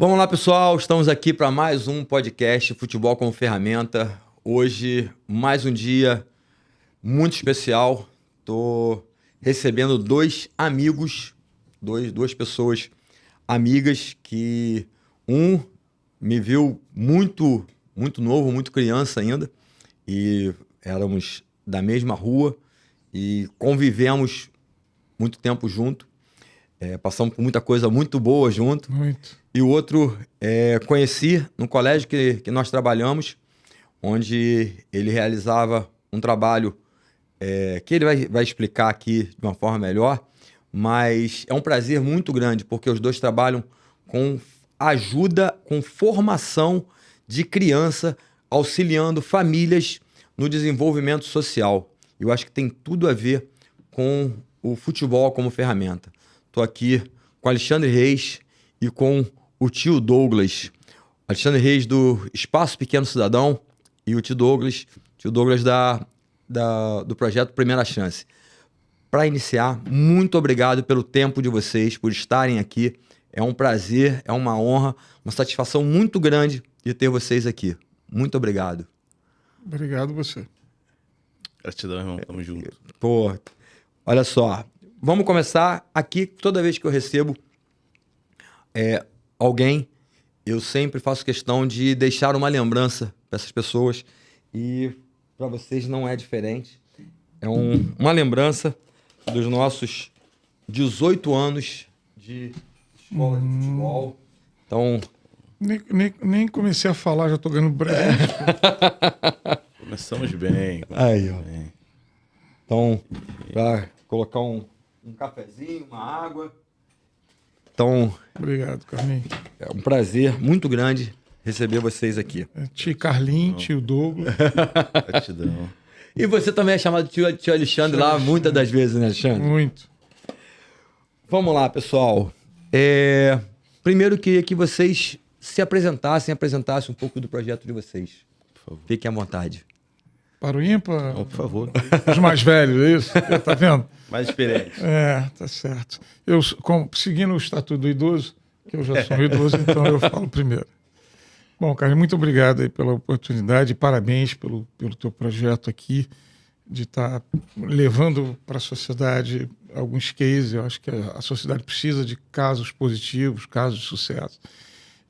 Vamos lá, pessoal. Estamos aqui para mais um podcast Futebol como Ferramenta. Hoje, mais um dia muito especial. Estou recebendo dois amigos, duas pessoas amigas que um me viu muito novo, muito criança ainda, e éramos da mesma rua e convivemos muito tempo junto. Passamos por muita coisa muito boa junto. Muito. E o outro conheci no colégio que nós trabalhamos, onde ele realizava um trabalho que ele vai explicar aqui de uma forma melhor, mas é um prazer muito grande, porque os dois trabalham com ajuda, com formação de criança, auxiliando famílias no desenvolvimento social. Eu acho que tem tudo a ver com o futebol como ferramenta. Estou aqui com Alexandre Reis e com o tio Douglas. Alexandre Reis do Espaço Pequeno Cidadão e o tio Douglas do projeto Primeira Chance. Para iniciar, muito obrigado pelo tempo de vocês, por estarem aqui. É um prazer, é uma honra, uma satisfação muito grande de ter vocês aqui. Muito obrigado. Obrigado você. Gratidão, irmão. Tamo junto. Pô, olha só. Vamos começar aqui. Toda vez que eu recebo alguém, eu sempre faço questão de deixar uma lembrança para essas pessoas. E para vocês não é diferente. É uma lembrança dos nossos 18 anos de escola de futebol. Então... Nem comecei a falar, já tô ganhando breve. Começamos bem. Aí, ó. Bem. Então, para colocar um cafezinho, uma água. Então... Obrigado, Carlinhos. É um prazer muito grande receber vocês aqui. Tio Carlinhos, tio Douglas. Gratidão. E você também é chamado de tio Alexandre lá muitas das vezes, né, Alexandre? Muito. Vamos lá, pessoal. Primeiro, eu queria que vocês se apresentassem um pouco do projeto de vocês. Por favor. Fiquem à vontade. Para o ímpar? Não, por favor. Os mais velhos, é isso? Tá vendo? Mais experiente. Tá certo. Eu, seguindo o Estatuto do Idoso, que eu já sou um idoso, então eu falo primeiro. Bom, Carlos, muito obrigado aí pela oportunidade, parabéns pelo teu projeto aqui, de estar levando para a sociedade alguns cases. Eu acho que a sociedade precisa de casos positivos, casos de sucesso.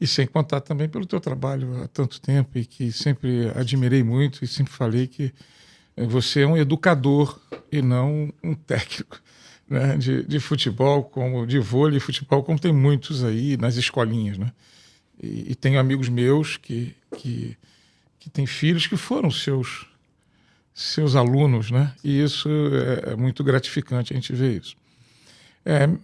E sem contar também pelo teu trabalho há tanto tempo e que sempre admirei muito e sempre falei que você é um educador e não um técnico, né, de futebol, como de vôlei e futebol, como tem muitos aí nas escolinhas, né? E tenho amigos meus que têm filhos que foram seus alunos, né? E isso é muito gratificante a gente ver isso.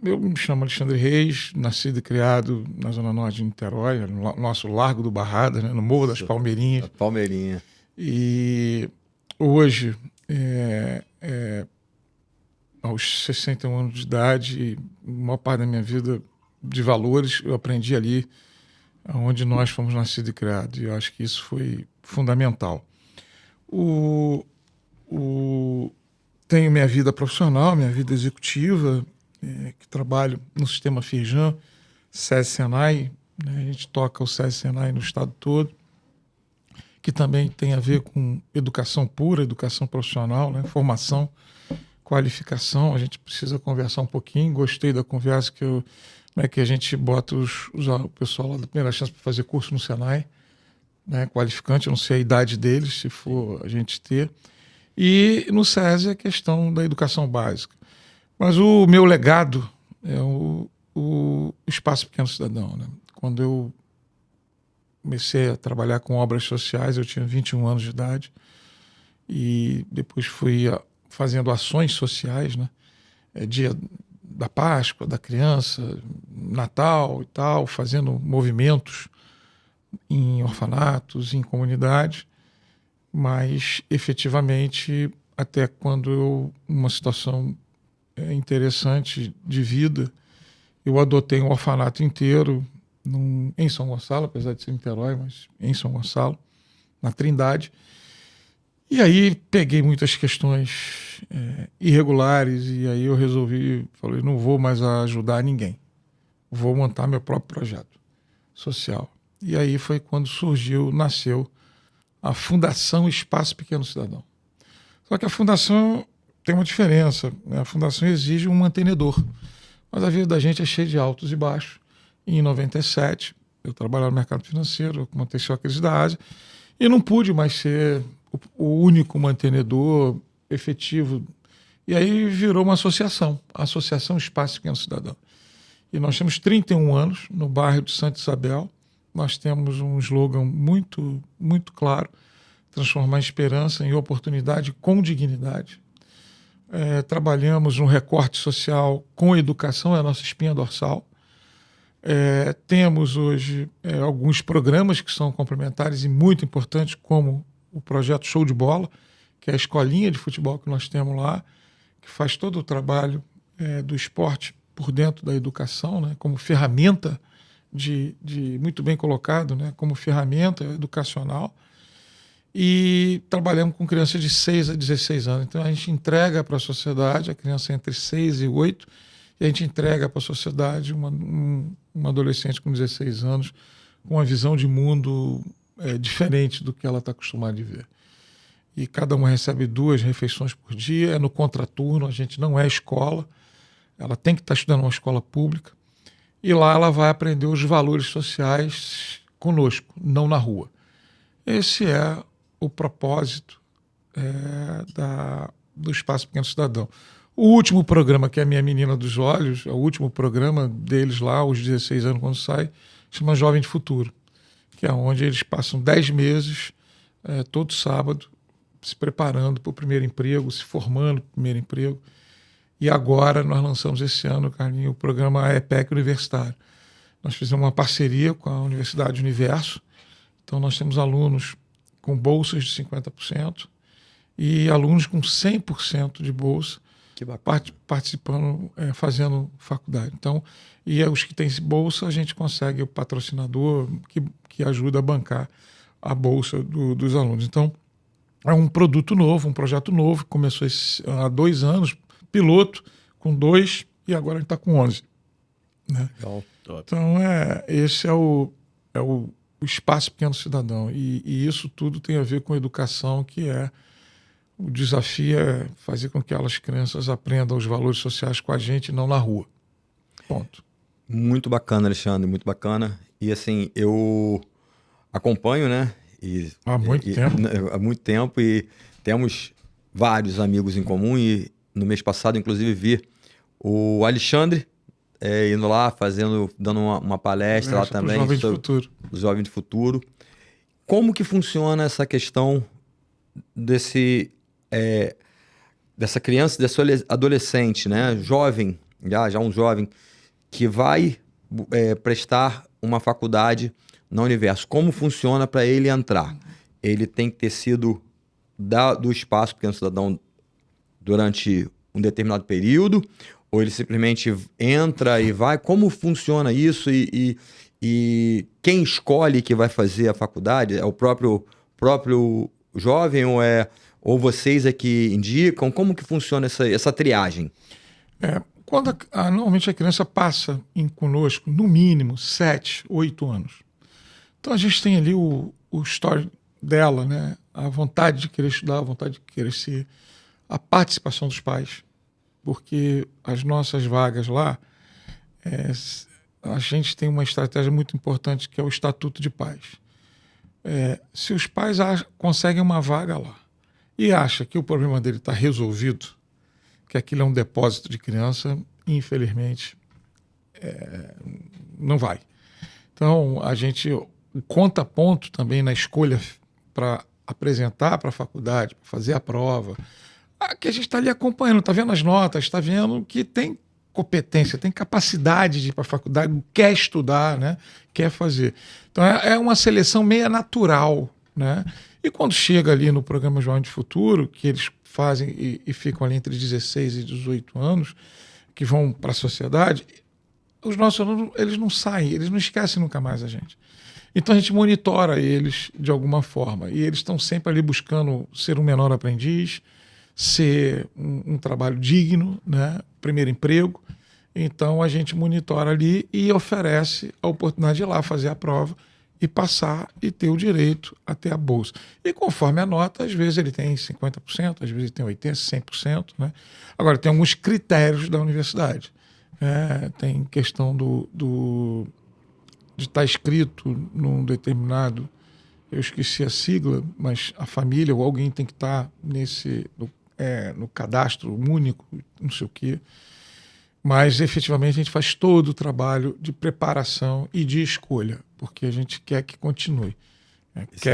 Eu me chamo Alexandre Reis, nascido e criado na Zona Norte de Niterói, no nosso Largo do Barradas, né, no Morro das Palmeirinhas. Palmeirinha. E hoje, aos 61 anos de idade, a maior parte da minha vida de valores eu aprendi ali onde nós fomos nascidos e criados. E eu acho que isso foi fundamental. Tenho minha vida profissional, minha vida executiva, que trabalho no sistema Firjan, SESI Senai, né? A gente toca o SESI Senai no estado todo, que também tem a ver com educação pura, educação profissional, né? Formação, qualificação. A gente precisa conversar um pouquinho. Gostei da conversa que a gente bota o pessoal lá da Primeira Chance para fazer curso no Senai, né? Qualificante, eu não sei a idade deles, se for a gente ter. E no SESI a questão da educação básica. Mas o meu legado é o Espaço Pequeno Cidadão, né? Quando eu comecei a trabalhar com obras sociais, eu tinha 21 anos de idade e depois fui fazendo ações sociais, né? Dia da Páscoa, da criança, Natal e tal, fazendo movimentos em orfanatos, em comunidades, mas efetivamente até quando uma situação interessante de vida, eu adotei um orfanato inteiro em São Gonçalo, apesar de ser em Niterói, mas em São Gonçalo, na Trindade. E aí peguei muitas questões irregulares e aí eu falei, não vou mais ajudar ninguém, vou montar meu próprio projeto. social. E aí foi quando nasceu a Fundação Espaço Pequeno Cidadão. Só que a fundação tem uma diferença, né? A fundação exige um mantenedor, mas a vida da gente é cheia de altos e baixos. E em 97, eu trabalhava no mercado financeiro, aconteceu a crise da Ásia, e não pude mais ser o único mantenedor efetivo. E aí virou uma associação, a Associação Espaço Pequeno Cidadão. E nós temos 31 anos no bairro de Santa Isabel. Nós temos um slogan muito, muito claro: transformar a esperança em oportunidade com dignidade. Trabalhamos no recorte social com educação, é a nossa espinha dorsal. Temos hoje alguns programas que são complementares e muito importantes, como o projeto Show de Bola, que é a escolinha de futebol que nós temos lá, que faz todo o trabalho do esporte por dentro da educação, né, como ferramenta muito bem colocado, né, como ferramenta educacional. E trabalhamos com crianças de 6 a 16 anos. Então a gente entrega para a sociedade, a criança entre 6 e 8, e a gente entrega para a sociedade uma adolescente com 16 anos com uma visão de mundo diferente do que ela está acostumada a ver. E cada uma recebe 2 refeições por dia, é no contraturno, a gente não é escola, ela tem que estar estudando uma escola pública, e lá ela vai aprender os valores sociais conosco, não na rua. Esse é o propósito do Espaço Pequeno Cidadão. O último programa, que é a Minha Menina dos Olhos, é o último programa deles lá, aos 16 anos, quando sai, chama Jovem de Futuro, que é onde eles passam 10 meses, todo sábado, se preparando para o primeiro emprego, se formando para o primeiro emprego. E agora nós lançamos esse ano, Carlinhos, o programa EPEC Universitário. Nós fizemos uma parceria com a Universidade Universo, então nós temos alunos com bolsas de 50% e alunos com 100% de bolsa, participando, fazendo faculdade. Então, e os que têm bolsa, a gente consegue o patrocinador que ajuda a bancar a bolsa dos alunos. Então, é um produto novo, um projeto novo, que começou há 2 anos, piloto, com 2, e agora a gente está com 11. Né? Então, esse é o Espaço Pequeno Cidadão. E isso tudo tem a ver com educação, que o desafio é fazer com que aquelas crianças aprendam os valores sociais com a gente, não na rua. Ponto. Muito bacana, Alexandre, muito bacana. E assim, eu acompanho, né? Há muito tempo. Há muito tempo, e temos vários amigos em comum, e no mês passado, inclusive, vi o Alexandre indo lá, dando uma palestra lá também. Jovem de Futuro. Os Jovens de Futuro. Como que funciona essa questão dessa criança, desse adolescente, né? Jovem, já um jovem, que vai prestar uma faculdade na Universo? Como funciona para ele entrar? Ele tem que ter sido do Espaço Pequeno Cidadão durante um determinado período, ou ele simplesmente entra e vai? Como funciona isso? E quem escolhe que vai fazer a faculdade? É o próprio jovem, ou vocês é que indicam? Como que funciona essa triagem? Quando normalmente a criança passa conosco, no mínimo, 7, 8 anos. Então a gente tem ali o story dela, né? A vontade de querer estudar, a vontade de querer ser, a participação dos pais, porque as nossas vagas lá, a gente tem uma estratégia muito importante, que é o Estatuto de Pais. Se os pais conseguem uma vaga lá e acham que o problema dele está resolvido, que aquilo é um depósito de criança, infelizmente, não vai. Então, a gente conta ponto também na escolha para apresentar para a faculdade, para fazer a prova, que a gente está ali acompanhando, está vendo as notas, está vendo que tem competência, tem capacidade de ir para a faculdade, quer estudar, né? Quer fazer. Então, é uma seleção meio natural, né? E quando chega ali no programa Jovem de Futuro, que eles fazem e ficam ali entre 16 e 18 anos, que vão para a sociedade, os nossos alunos, eles não saem, eles não esquecem nunca mais a gente. Então a gente monitora eles de alguma forma, e eles estão sempre ali buscando ser um menor aprendiz, ser um trabalho digno, né? Primeiro emprego, Então a gente monitora ali e oferece a oportunidade de ir lá fazer a prova e passar e ter o direito a ter a bolsa. E conforme a nota, às vezes ele tem 50%, às vezes ele tem 80%, 100%. Né? Agora, tem alguns critérios da universidade. Tem questão de estar escrito num determinado, eu esqueci a sigla, mas a família ou alguém tem que estar no cadastro único, não sei o quê. Mas, efetivamente, a gente faz todo o trabalho de preparação e de escolha, porque a gente quer que continue. Esse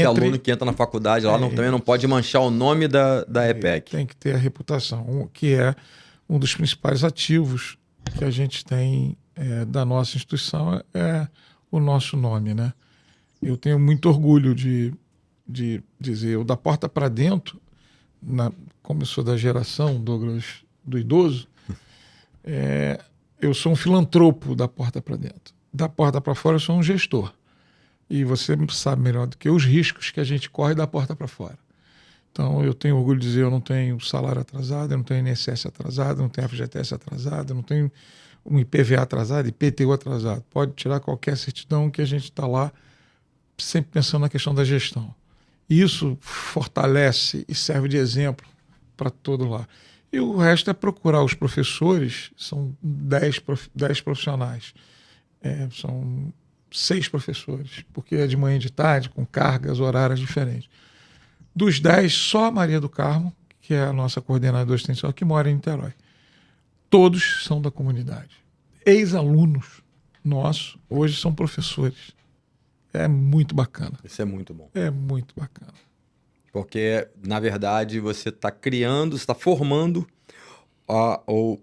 aluno que entra na faculdade lá também não pode manchar o nome da EPEC. Tem que ter a reputação, que é um dos principais ativos que a gente tem da nossa instituição, é o nosso nome, né? Eu tenho muito orgulho de dizer, eu da porta para dentro, como eu sou da geração, Douglas, do idoso, eu sou um filantropo da porta para dentro. Da porta para fora eu sou um gestor. E você sabe melhor do que os riscos que a gente corre da porta para fora. Então eu tenho orgulho de dizer, eu não tenho salário atrasado, eu não tenho INSS atrasado, eu não tenho FGTS atrasado, eu não tenho um IPVA atrasado, IPTU atrasado. Pode tirar qualquer certidão que a gente está lá sempre pensando na questão da gestão. E isso fortalece e serve de exemplo para todo lá. E o resto é procurar os professores, são 10 profissionais, são 6 professores, porque é de manhã e de tarde, com cargas horárias diferentes. Dos 10, só a Maria do Carmo, que é a nossa coordenadora extensional, que mora em Niterói. Todos são da comunidade. Ex-alunos nossos, hoje são professores. É muito bacana. Isso é muito bom. É muito bacana. Porque, na verdade, você está criando, você está formando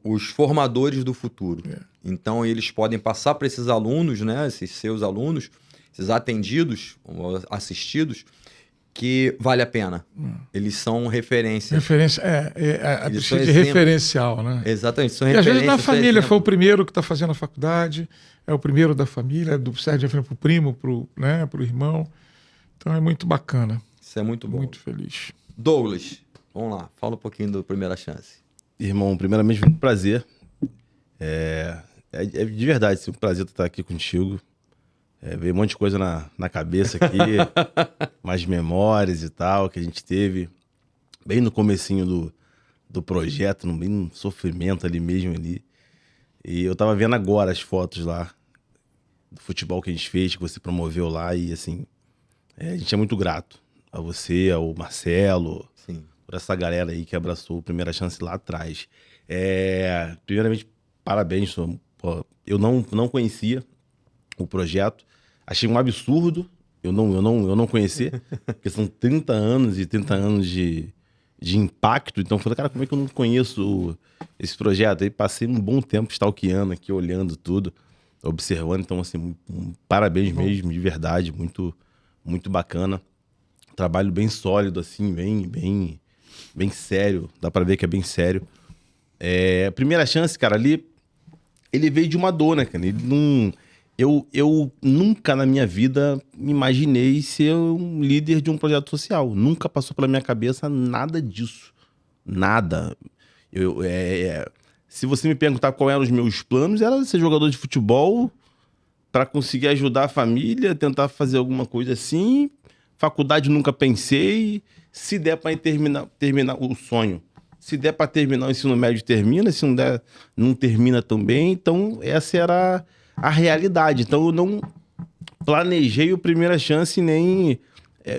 os formadores do futuro. Então, eles podem passar para esses alunos, né, esses seus alunos, esses atendidos, assistidos, que vale a pena. Eles são referência. A precisa de referencial, né? Exatamente. São e às vezes na família exemplo. foi o primeiro que está fazendo a faculdade, é o primeiro da família, serve de referência para o primo, para o irmão. Então é muito bacana. Isso é muito bom. Muito feliz. Douglas, vamos lá. Fala um pouquinho do Primeira Chance. Irmão, primeiramente, muito prazer. É de verdade, é um prazer estar aqui contigo. Veio um monte de coisa na cabeça aqui, mais memórias e tal, que a gente teve bem no comecinho do projeto, bem no sofrimento ali mesmo. E eu tava vendo agora as fotos lá do futebol que a gente fez, que você promoveu lá, e assim, a gente é muito grato a você, ao Marcelo, sim, por essa galera aí que abraçou a Primeira Chance lá atrás. Primeiramente, parabéns. Eu não conhecia o projeto, achei um absurdo eu não conhecer, porque são 30 anos e 30 anos de impacto. Então eu falei, cara, como é que eu não conheço esse projeto? Aí passei um bom tempo stalkeando aqui, olhando tudo, observando. Então, assim, parabéns mesmo, de verdade, muito, muito bacana. Trabalho bem sólido, assim, bem sério. Dá pra ver que é bem sério. A Primeira Chance, cara, ali, ele veio de uma dor, né, cara? Ele não... Eu nunca na minha vida imaginei ser um líder de um projeto social. Nunca passou pela minha cabeça nada disso. Nada. Se você me perguntar qual eram os meus planos, era ser jogador de futebol para conseguir ajudar a família, tentar fazer alguma coisa assim. Faculdade nunca pensei. Se der para terminar o sonho. Se der para terminar o ensino médio, termina. Se não der, não termina também. Então, essa era a realidade. Então eu não planejei o Primeira Chance, nem...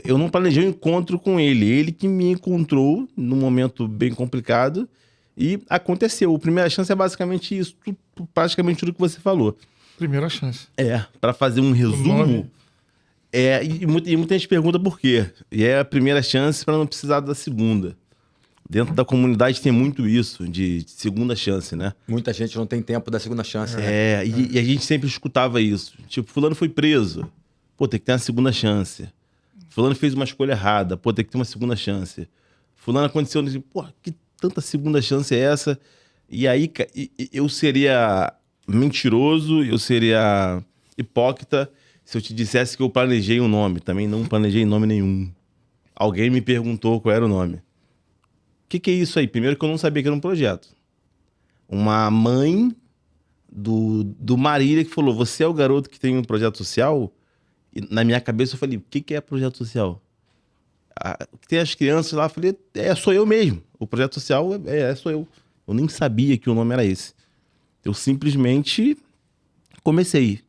eu não planejei o encontro com ele. Ele que me encontrou num momento bem complicado e aconteceu. O Primeira Chance é basicamente isso, praticamente tudo que você falou. Primeira Chance. Para fazer um resumo... E muita gente pergunta por quê. E é a primeira chance para não precisar da segunda. Dentro da comunidade tem muito isso, de segunda chance, né? Muita gente não tem tempo da segunda chance. E a gente sempre escutava isso. Tipo, fulano foi preso. Pô, tem que ter uma segunda chance. Fulano fez uma escolha errada. Pô, tem que ter uma segunda chance. Fulano aconteceu... Pô, que tanta segunda chance é essa? E aí, eu seria mentiroso, eu seria hipócrita se eu te dissesse que eu planejei um nome. Também não planejei nome nenhum. Alguém me perguntou qual era o nome. O que é isso aí? Primeiro que eu não sabia que era um projeto. Uma mãe do Marília, que falou, você é o garoto que tem um projeto social? E na minha cabeça eu falei, o que é projeto social? Tem as crianças lá, eu falei, sou eu mesmo. O projeto social sou eu. Eu nem sabia que o nome era esse. Eu simplesmente comecei.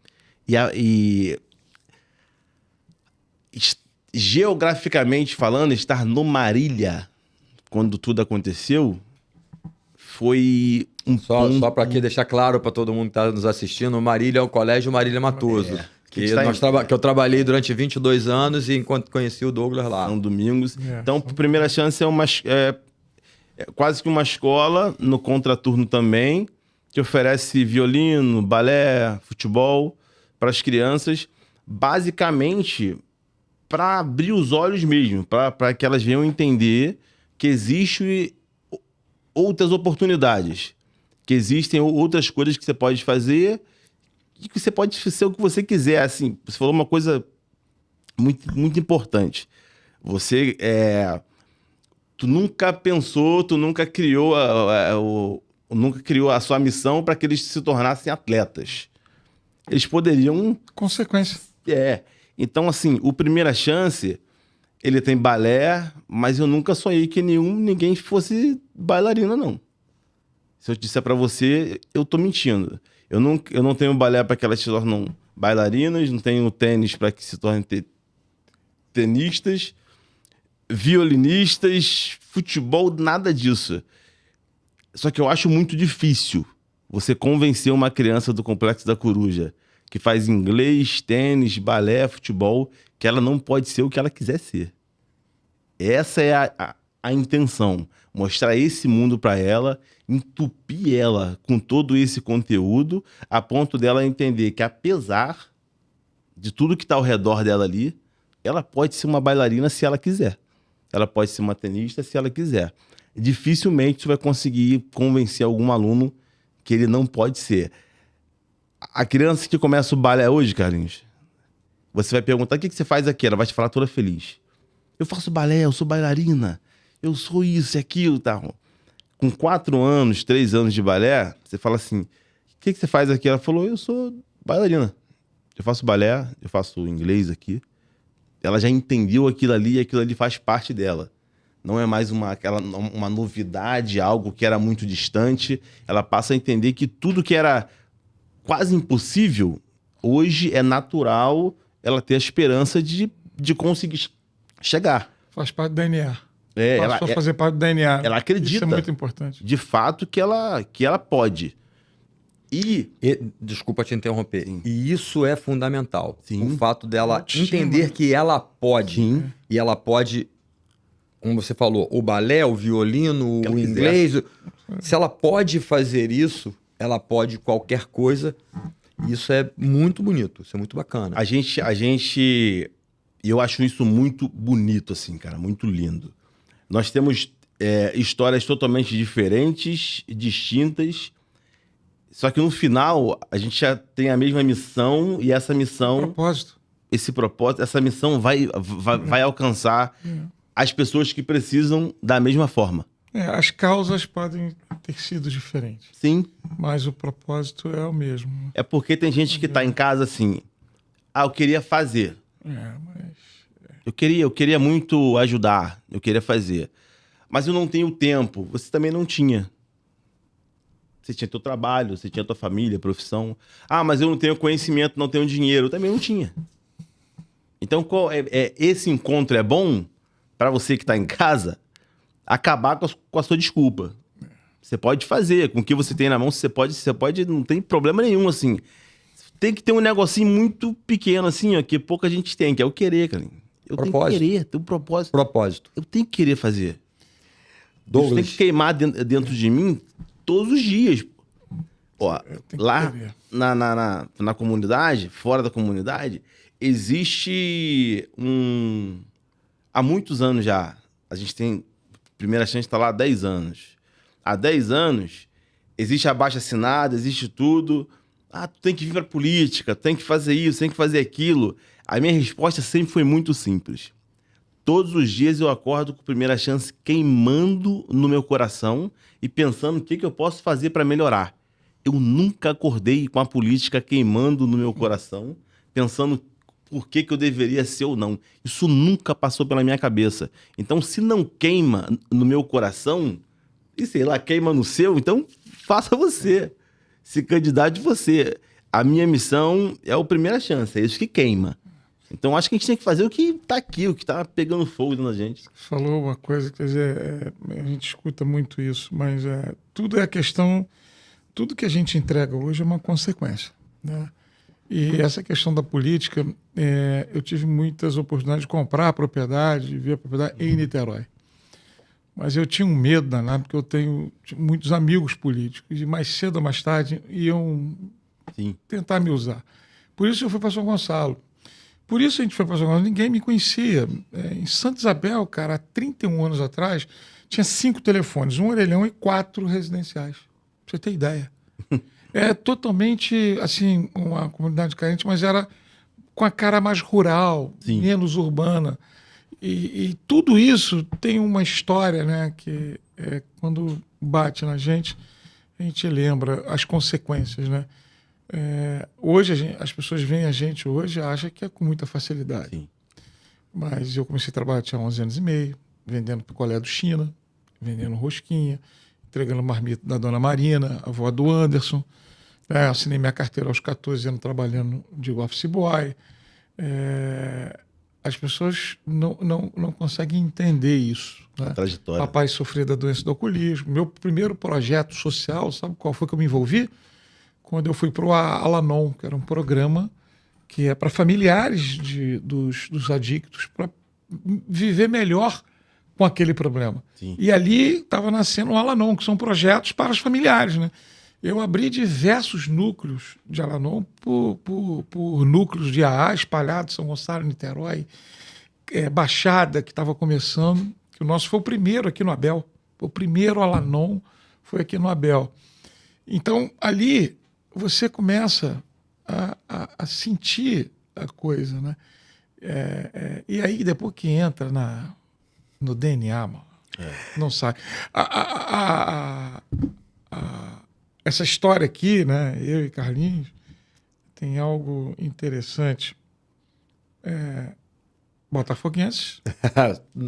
Geograficamente falando, estar no Marília, quando tudo aconteceu, foi Só para aqui deixar claro para todo mundo que está nos assistindo, o Marília é o Colégio Marília Matoso. Que eu trabalhei durante 22 anos e enquanto conheci o Douglas lá. São domingos. Então, Primeira Chance é quase que uma escola, no contraturno também, que oferece violino, balé, futebol para as crianças, basicamente para abrir os olhos mesmo, para que elas venham entender que existem outras oportunidades, que existem outras coisas que você pode fazer e que você pode ser o que você quiser. Assim, você falou uma coisa muito, muito importante. Tu nunca pensou, tu nunca criou nunca criou a sua missão para que eles se tornassem atletas. Eles poderiam... Consequência. Então, assim, o Primeira Chance, ele tem balé, mas eu nunca sonhei que ninguém fosse bailarina, não. Se eu disser para você, eu tô mentindo. Eu não tenho balé para que elas se tornem bailarinas, não tenho tênis para que se tornem tenistas, violinistas, futebol, nada disso. Só que eu acho muito difícil você convencer uma criança do Complexo da Coruja, que faz inglês, tênis, balé, futebol, que ela não pode ser o que ela quiser ser. Essa é a intenção. Mostrar esse mundo para ela, entupir ela com todo esse conteúdo, a ponto dela entender que, apesar de tudo que está ao redor dela ali, ela pode ser uma bailarina se ela quiser. Ela pode ser uma tenista se ela quiser. Dificilmente você vai conseguir convencer algum aluno que ele não pode ser. A criança que começa o balé hoje, Carlinhos, você vai perguntar, o que você faz aqui? Ela vai te falar toda feliz. Eu faço balé, eu sou bailarina, eu sou isso e aquilo, tá? Com 4 anos, 3 anos de balé, você fala assim, o que você faz aqui? Ela falou, eu sou bailarina. Eu faço balé, eu faço inglês aqui. Ela já entendeu aquilo ali e aquilo ali faz parte dela. Não é mais uma novidade, algo que era muito distante. Ela passa a entender que tudo que era quase impossível, hoje é natural ela ter a esperança de conseguir chegar. Faz parte do DNA. Passou a fazer parte do DNA. Ela acredita. Isso é muito importante. De fato que ela pode. Desculpa te interromper. Sim. E isso é fundamental. Sim. O fato dela entender que ela pode. Sim. E ela pode, como você falou, o balé, o violino, o inglês. Se ela pode fazer isso, ela pode qualquer coisa. Isso é muito bonito. Isso é muito bacana. Eu acho isso muito bonito, assim, cara. Muito lindo. Nós temos histórias totalmente diferentes, distintas. Só que no final, a gente já tem a mesma missão e essa missão... Essa missão vai alcançar as pessoas que precisam da mesma forma. As causas podem ter sido diferentes. Sim. Mas o propósito é o mesmo. É porque tem gente que tá em casa assim... eu queria fazer. Eu queria muito ajudar. Eu queria fazer. Mas eu não tenho tempo. Você também não tinha. Você tinha teu trabalho, você tinha tua família, profissão. Mas eu não tenho conhecimento, não tenho dinheiro. Eu também não tinha. Então, esse encontro é bom para você que está em casa acabar com a sua desculpa. Você pode fazer. Com o que você tem na mão, você pode, não tem problema nenhum, assim. Tem que ter um negocinho muito pequeno, assim, ó, que pouca gente tem, que é o querer, cara. Eu tenho que querer, ter um propósito. Eu tenho que querer fazer. Douglas. Isso tem que queimar dentro de mim todos os dias. Ó, lá na comunidade, fora da comunidade, existe há muitos anos já. A gente tem... Primeira Chance está lá há 10 anos. Há 10 anos, existe abaixo-assinado, existe tudo. Tu tem que vir para política, tem que fazer isso, tem que fazer aquilo. A minha resposta sempre foi muito simples. Todos os dias eu acordo com Primeira Chance queimando no meu coração e pensando o que eu posso fazer para melhorar. eu nunca acordei com a política queimando no meu coração, pensando por que eu deveria ser ou não. Isso nunca passou pela minha cabeça. Então, se não queima no meu coração, e sei lá, queima no seu, então faça você. Se candidate você. A minha missão é a primeira chance, é isso que queima. Então, acho que a gente tem que fazer o que tá aqui, o que tá pegando fogo dentro da gente. Você falou uma coisa, quer dizer, a gente escuta muito isso, mas tudo é a questão, tudo que a gente entrega hoje é uma consequência, né? E essa questão da política, eu tive muitas oportunidades de comprar a propriedade, de ver a propriedade em Niterói. Mas eu tinha um medo danado, porque eu tenho muitos amigos políticos, e mais cedo ou mais tarde iam tentar me usar. Por isso eu fui para São Gonçalo. Por isso a gente foi para São Gonçalo. Ninguém me conhecia. Em Santa Isabel, cara, há 31 anos atrás, tinha 5 telefones, 1 orelhão e 4 residenciais. Pra você ter ideia. É totalmente, assim, uma comunidade carente, mas era com a cara mais rural, menos urbana. E tudo isso tem uma história, né? Que quando bate na gente, a gente lembra as consequências, né? Hoje as pessoas veem a gente hoje e acham que é com muita facilidade. Sim. Mas eu comecei a trabalhar tinha 11 anos e meio, vendendo picolé do China, vendendo rosquinha, entregando marmita da Dona Marina, a avó do Anderson. Assinei minha carteira aos 14 anos trabalhando de office boy. As pessoas não conseguem entender isso. Né? A trajetória. Papai sofreu da doença do alcoolismo. Meu primeiro projeto social, sabe qual foi que eu me envolvi? Quando eu fui para o Alanon, que era um programa que é para familiares dos adictos, para viver melhor com aquele problema. Sim. E ali estava nascendo o Alanon, que são projetos para os familiares, né? Eu abri diversos núcleos de Alanon por núcleos de AA espalhados, São Gonçalo, Niterói, Baixada, que estava começando, que o nosso foi o primeiro aqui no Abel. O primeiro Alanon foi aqui no Abel. Então, ali, você começa a sentir a coisa, né? E aí, depois que entra no DNA, mano, não sai. Essa história aqui, né? Eu e Carlinhos, tem algo interessante. Botafoguenses.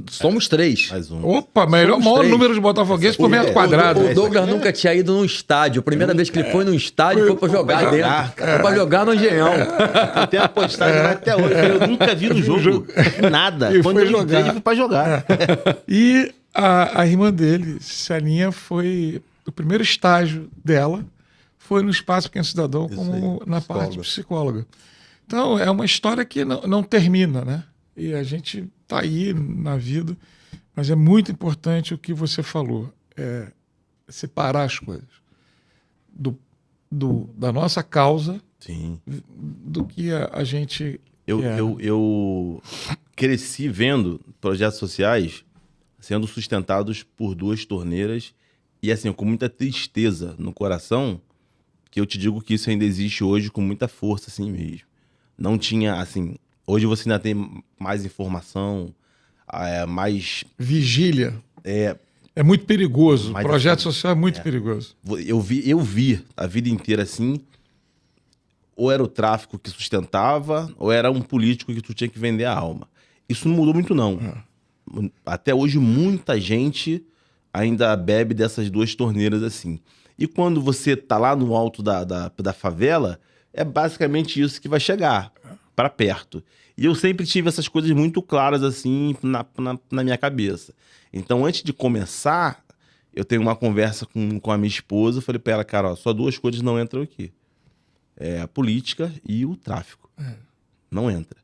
Somos 3. Mais um. Opa, maior número de botafoguenses por metro quadrado. O Douglas nunca tinha ido num estádio. A primeira vez que ele foi num estádio foi pra jogar dentro. Foi pra jogar no Engenhão. Eu tenho a postagem lá até hoje. Eu nunca vi no jogo. Nada. E Quando foi eu entrei, ele foi pra jogar. E a irmã dele, Celinha, foi... O primeiro estágio dela foi no Espaço Pequeno Cidadão, como na parte psicóloga. Então, é uma história que não termina, né? E a gente está aí na vida, mas é muito importante o que você falou, separar as coisas da nossa causa. Sim. Do que a gente eu cresci vendo projetos sociais sendo sustentados por 2 torneiras e assim, com muita tristeza no coração, que eu te digo que isso ainda existe hoje com muita força assim mesmo. Não tinha, assim... Hoje você ainda tem mais informação, mais... Vigília. É muito perigoso. O projeto social é muito perigoso. Eu vi a vida inteira assim, ou era o tráfico que sustentava, ou era um político que tu tinha que vender a alma. Isso não mudou muito, não. Até hoje, muita gente ainda bebe dessas 2 torneiras assim. E quando você tá lá no alto da favela, é basicamente isso que vai chegar para perto. E eu sempre tive essas coisas muito claras assim na minha cabeça. Então, antes de começar, eu tenho uma conversa com a minha esposa. Eu falei para ela, cara, ó, só 2 coisas não entram aqui. A política e o tráfico. Não entra.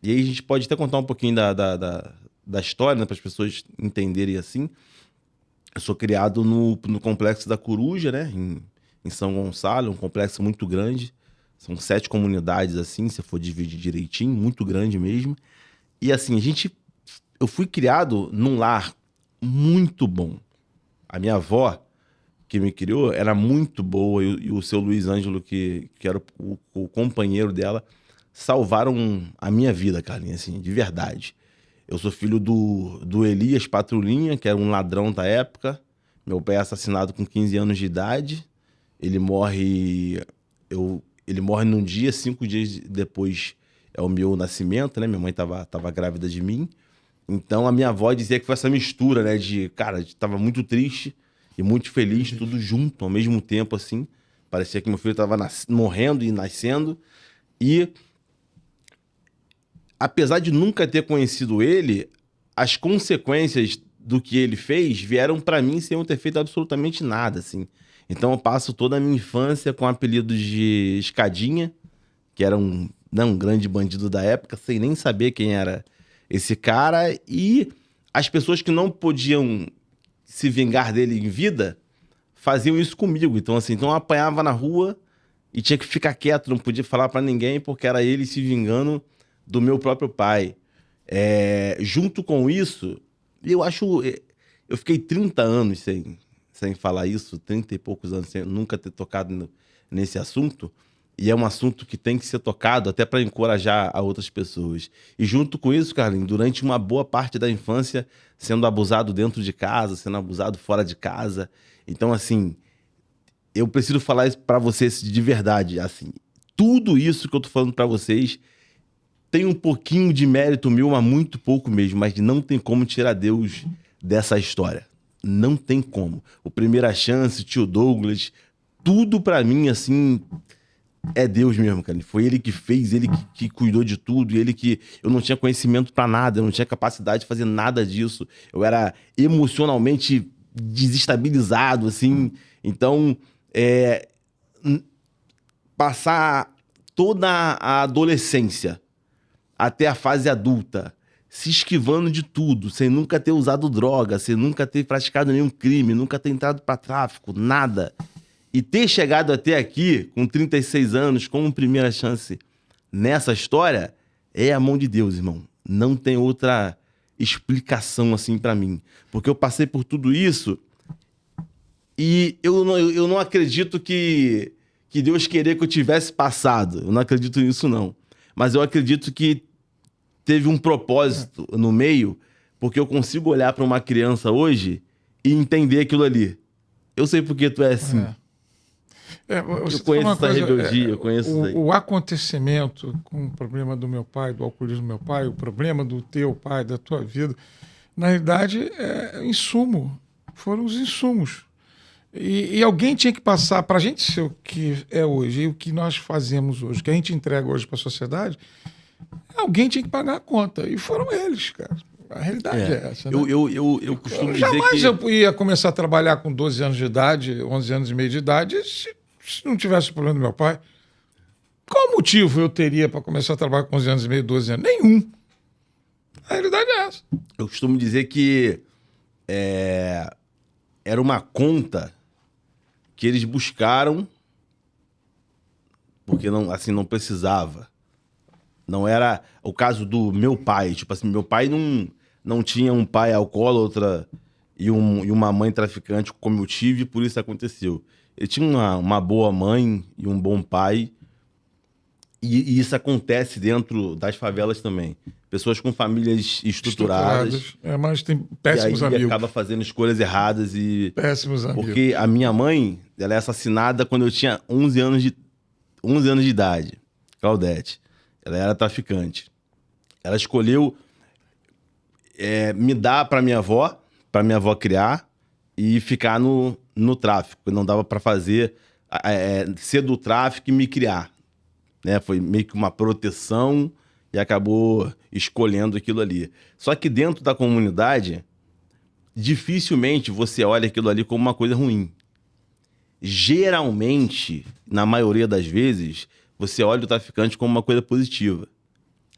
E aí a gente pode até contar um pouquinho da história, né, para as pessoas entenderem assim. Eu sou criado no Complexo da Coruja, né, em São Gonçalo, um complexo muito grande. São 7 comunidades, assim, se for dividir direitinho, muito grande mesmo. E assim, eu fui criado num lar muito bom. A minha avó, que me criou, era muito boa, e o seu Luiz Ângelo, que era o companheiro dela, salvaram a minha vida, Carlinhos, assim, de verdade. Eu sou filho do Elias Patrulhinha, que era um ladrão da época. Meu pai é assassinado com 15 anos de idade. Ele morre... Ele morre num dia, 5 dias depois é o meu nascimento, né? Minha mãe tava grávida de mim. Então a minha avó dizia que foi essa mistura, né? Cara, tava muito triste e muito feliz, tudo junto, ao mesmo tempo, assim. Parecia que meu filho tava morrendo e nascendo. E apesar de nunca ter conhecido ele, as consequências do que ele fez vieram pra mim sem eu ter feito absolutamente nada, assim. Então eu passo toda a minha infância com apelidos de Escadinha, que era um grande bandido da época, sem nem saber quem era esse cara. E as pessoas que não podiam se vingar dele em vida faziam isso comigo. Então, assim, eu apanhava na rua e tinha que ficar quieto, não podia falar pra ninguém, porque era ele se vingando do meu próprio pai. Junto com isso, eu fiquei 30 anos sem falar isso, 30 e poucos anos sem nunca ter tocado nesse assunto. E é um assunto que tem que ser tocado até para encorajar a outras pessoas. E junto com isso, Carlinhos, durante uma boa parte da infância, sendo abusado dentro de casa, sendo abusado fora de casa. Então, assim, eu preciso falar isso para vocês de verdade. Assim, tudo isso que eu tô falando para vocês tem um pouquinho de mérito meu, mas muito pouco mesmo. Mas não tem como tirar Deus dessa história. Não tem como. O Primeira Chance, Tio Douglas, tudo para mim, assim, é Deus mesmo, cara. Foi ele que fez, ele que cuidou de tudo, ele que... Eu não tinha conhecimento para nada, eu não tinha capacidade de fazer nada disso. Eu era emocionalmente desestabilizado, assim. Então, passar toda a adolescência até a fase adulta, se esquivando de tudo, sem nunca ter usado droga, sem nunca ter praticado nenhum crime, nunca ter entrado para tráfico, nada. E ter chegado até aqui, com 36 anos, como Primeira Chance nessa história, é a mão de Deus, irmão. Não tem outra explicação assim para mim. Porque eu passei por tudo isso e eu não acredito que Deus queria que eu tivesse passado. Eu não acredito nisso, não. Mas eu acredito que teve um propósito no meio, porque eu consigo olhar para uma criança hoje e entender aquilo ali. Eu sei porque tu é assim. Eu conheço essa rebeldia, eu conheço isso aí. O acontecimento com o problema do meu pai, do alcoolismo do meu pai, o problema do teu pai, da tua vida, na realidade, insumo. Foram os insumos. E alguém tinha que passar, para a gente ser o que é hoje, e o que nós fazemos hoje, o que a gente entrega hoje para a sociedade, alguém tinha que pagar a conta. E foram eles, cara. A realidade é essa. Né? Eu costumo dizer que... Jamais eu ia começar a trabalhar com 12 anos de idade, 11 anos e meio de idade, se não tivesse o problema do meu pai. Qual motivo eu teria para começar a trabalhar com 11 anos e meio, 12 anos? Nenhum. A realidade é essa. Eu costumo dizer que era uma conta que eles buscaram porque não precisava. Não era o caso do meu pai. Tipo assim, meu pai não tinha um pai alcoólatra e uma mãe traficante como eu tive, por isso aconteceu. Ele tinha uma boa mãe e um bom pai. E isso acontece dentro das favelas também. Pessoas com famílias estruturadas. Mas tem péssimos e aí amigos. Acaba fazendo escolhas erradas. Péssimos amigos. Porque a minha mãe, ela é assassinada quando eu tinha 11 anos de idade. Claudete. Ela era traficante. Ela escolheu me dar para minha avó criar e ficar no tráfico. Não dava para fazer, ser do tráfico e me criar. Né? Foi meio que uma proteção e acabou escolhendo aquilo ali. Só que dentro da comunidade, dificilmente você olha aquilo ali como uma coisa ruim. Geralmente, na maioria das vezes, você olha o traficante como uma coisa positiva.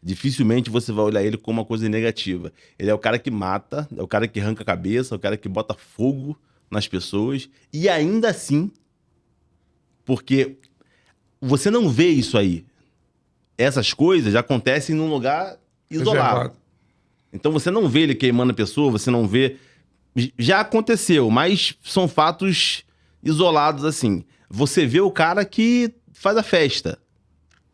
Dificilmente você vai olhar ele como uma coisa negativa. Ele é o cara que mata, é o cara que arranca a cabeça, é o cara que bota fogo nas pessoas. E ainda assim, porque você não vê isso aí. Essas coisas acontecem num lugar isolado. Então você não vê ele queimando a pessoa, você não vê... Já aconteceu, mas são fatos isolados assim. Você vê o cara que faz a festa.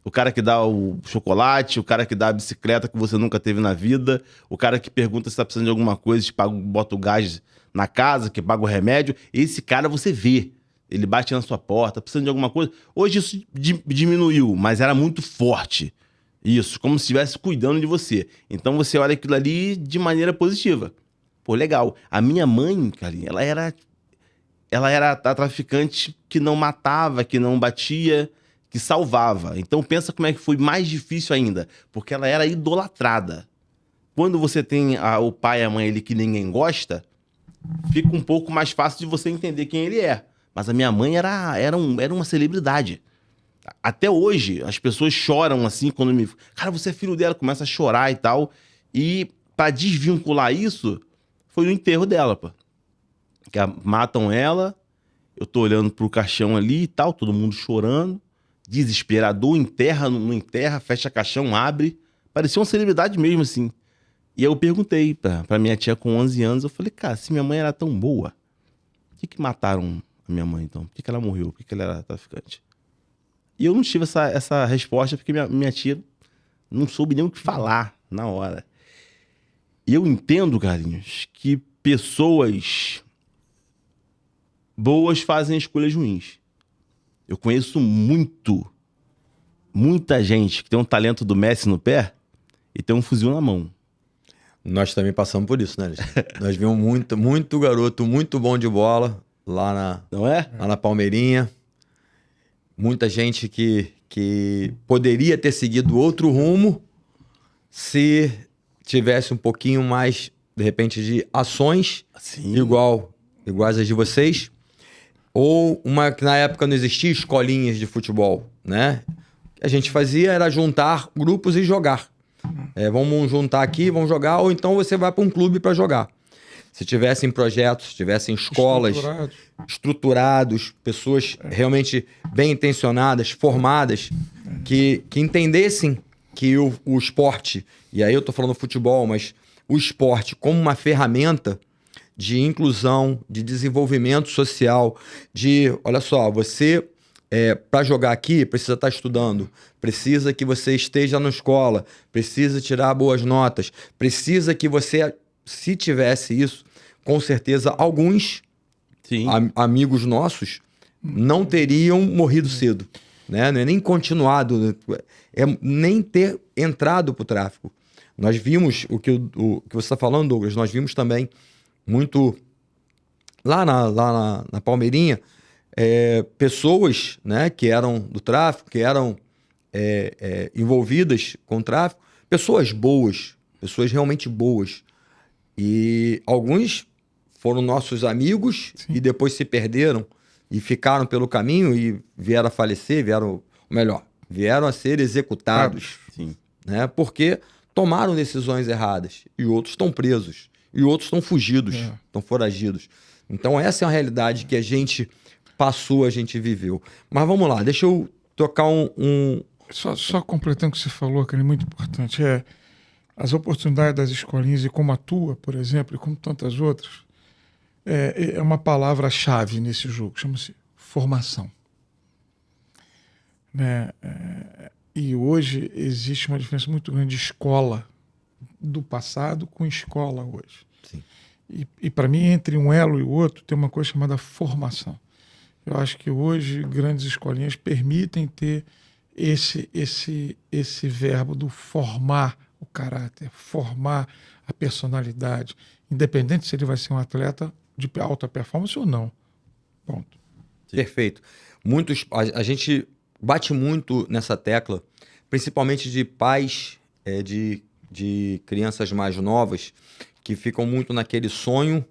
O cara que dá o chocolate, o cara que dá a bicicleta que você nunca teve na vida, o cara que pergunta se tá precisando de alguma coisa, bota o gás na casa, que paga o remédio. Esse cara você vê. ele bate na sua porta, precisando de alguma coisa. Hoje isso diminuiu, mas era muito forte. Isso, como se estivesse cuidando de você. Então você olha aquilo ali de maneira positiva. Pô, legal. A minha mãe, Carlinhos, ela era a traficante que não matava, que não batia, que salvava. Então pensa como é que foi mais difícil ainda, porque ela era idolatrada. Quando você tem o pai e a mãe ali que ninguém gosta, fica um pouco mais fácil de você entender quem ele é. Mas a minha mãe era uma celebridade. Até hoje, as pessoas choram assim quando me... Cara, você é filho dela, começa a chorar e tal. E pra desvincular isso, foi no enterro dela, pô. Que matam ela, eu tô olhando pro caixão ali e tal, todo mundo chorando. Desesperador, enterra, não enterra, fecha caixão, abre. Parecia uma celebridade mesmo, assim. E aí eu perguntei pra minha tia com 11 anos, eu falei, cara, se minha mãe era tão boa, por que mataram a minha mãe, então? Por que ela morreu? Por que ela era traficante? E eu não tive essa resposta porque minha tia não soube nem o que falar na hora. E eu entendo, Carlinhos, que pessoas boas fazem escolhas ruins. Eu conheço muita gente que tem um talento do Messi no pé e tem um fuzil na mão. Nós também passamos por isso, né, Alexandre? Nós vimos muito garoto, muito bom de bola lá Não é? lá na Palmeirinha. Muita gente que poderia ter seguido outro rumo se tivesse um pouquinho mais, de repente, de ações Sim. iguais às de vocês. Ou uma que na época não existia escolinhas de futebol, né? O que a gente fazia era juntar grupos e jogar. Vamos juntar aqui, vamos jogar, ou então você vai para um clube para jogar. Se tivessem projetos, se tivessem escolas estruturados, pessoas realmente bem intencionadas, formadas, que entendessem que o esporte, e aí eu estou falando futebol, mas o esporte como uma ferramenta de inclusão, de desenvolvimento social, olha só, você para jogar aqui precisa estar estudando, precisa que você esteja na escola, precisa tirar boas notas, precisa que você, se tivesse isso, com certeza alguns amigos nossos não teriam morrido cedo, né? Não é nem continuado, nem ter entrado para o tráfico. Nós vimos o que você está falando, Douglas, nós vimos também muito lá na Palmeirinha, pessoas, né, que eram do tráfico, que eram envolvidas com o tráfico, pessoas boas, pessoas realmente boas. E alguns foram nossos amigos e depois se perderam e ficaram pelo caminho e vieram a falecer, vieram a ser executados, né, porque tomaram decisões erradas e outros estão presos e outros estão fugidos, estão foragidos. Então essa é uma realidade que a gente passou, a gente viveu. Mas vamos lá, deixa eu tocar Só completando o que você falou, que é muito importante, as oportunidades das escolinhas e como a tua, por exemplo, e como tantas outras, é uma palavra-chave nesse jogo, chama-se formação. Né? E hoje existe uma diferença muito grande de escola do passado com escola hoje. Sim. E para mim, entre um elo e o outro, tem uma coisa chamada formação. Eu acho que hoje grandes escolinhas permitem ter esse verbo do formar o caráter, formar a personalidade, independente se ele vai ser um atleta de alta performance ou não. Ponto. Perfeito. A gente bate muito nessa tecla, principalmente de pais de crianças mais novas que ficam muito naquele sonho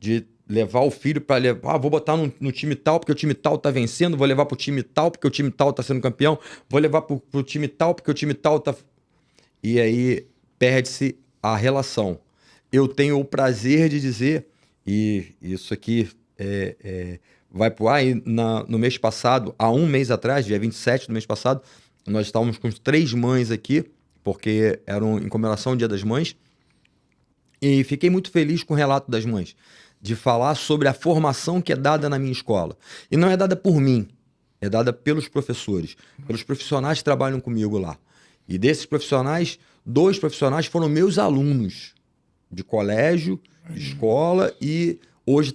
de levar o filho para levar, vou botar no time tal porque o time tal tá vencendo, vou levar pro time tal porque o time tal tá sendo campeão, vou levar pro time tal porque o time tal tá... E aí perde-se a relação. Eu tenho o prazer de dizer, e isso aqui vai pro ar, e no mês passado, há um mês atrás, dia 27 do mês passado, nós estávamos com 3 mães aqui, porque eram em comemoração ao Dia das Mães, e fiquei muito feliz com o relato das mães, de falar sobre a formação que é dada na minha escola. E não é dada por mim, é dada pelos professores, pelos profissionais que trabalham comigo lá. E desses profissionais, 2 profissionais foram meus alunos de colégio, de escola, e hoje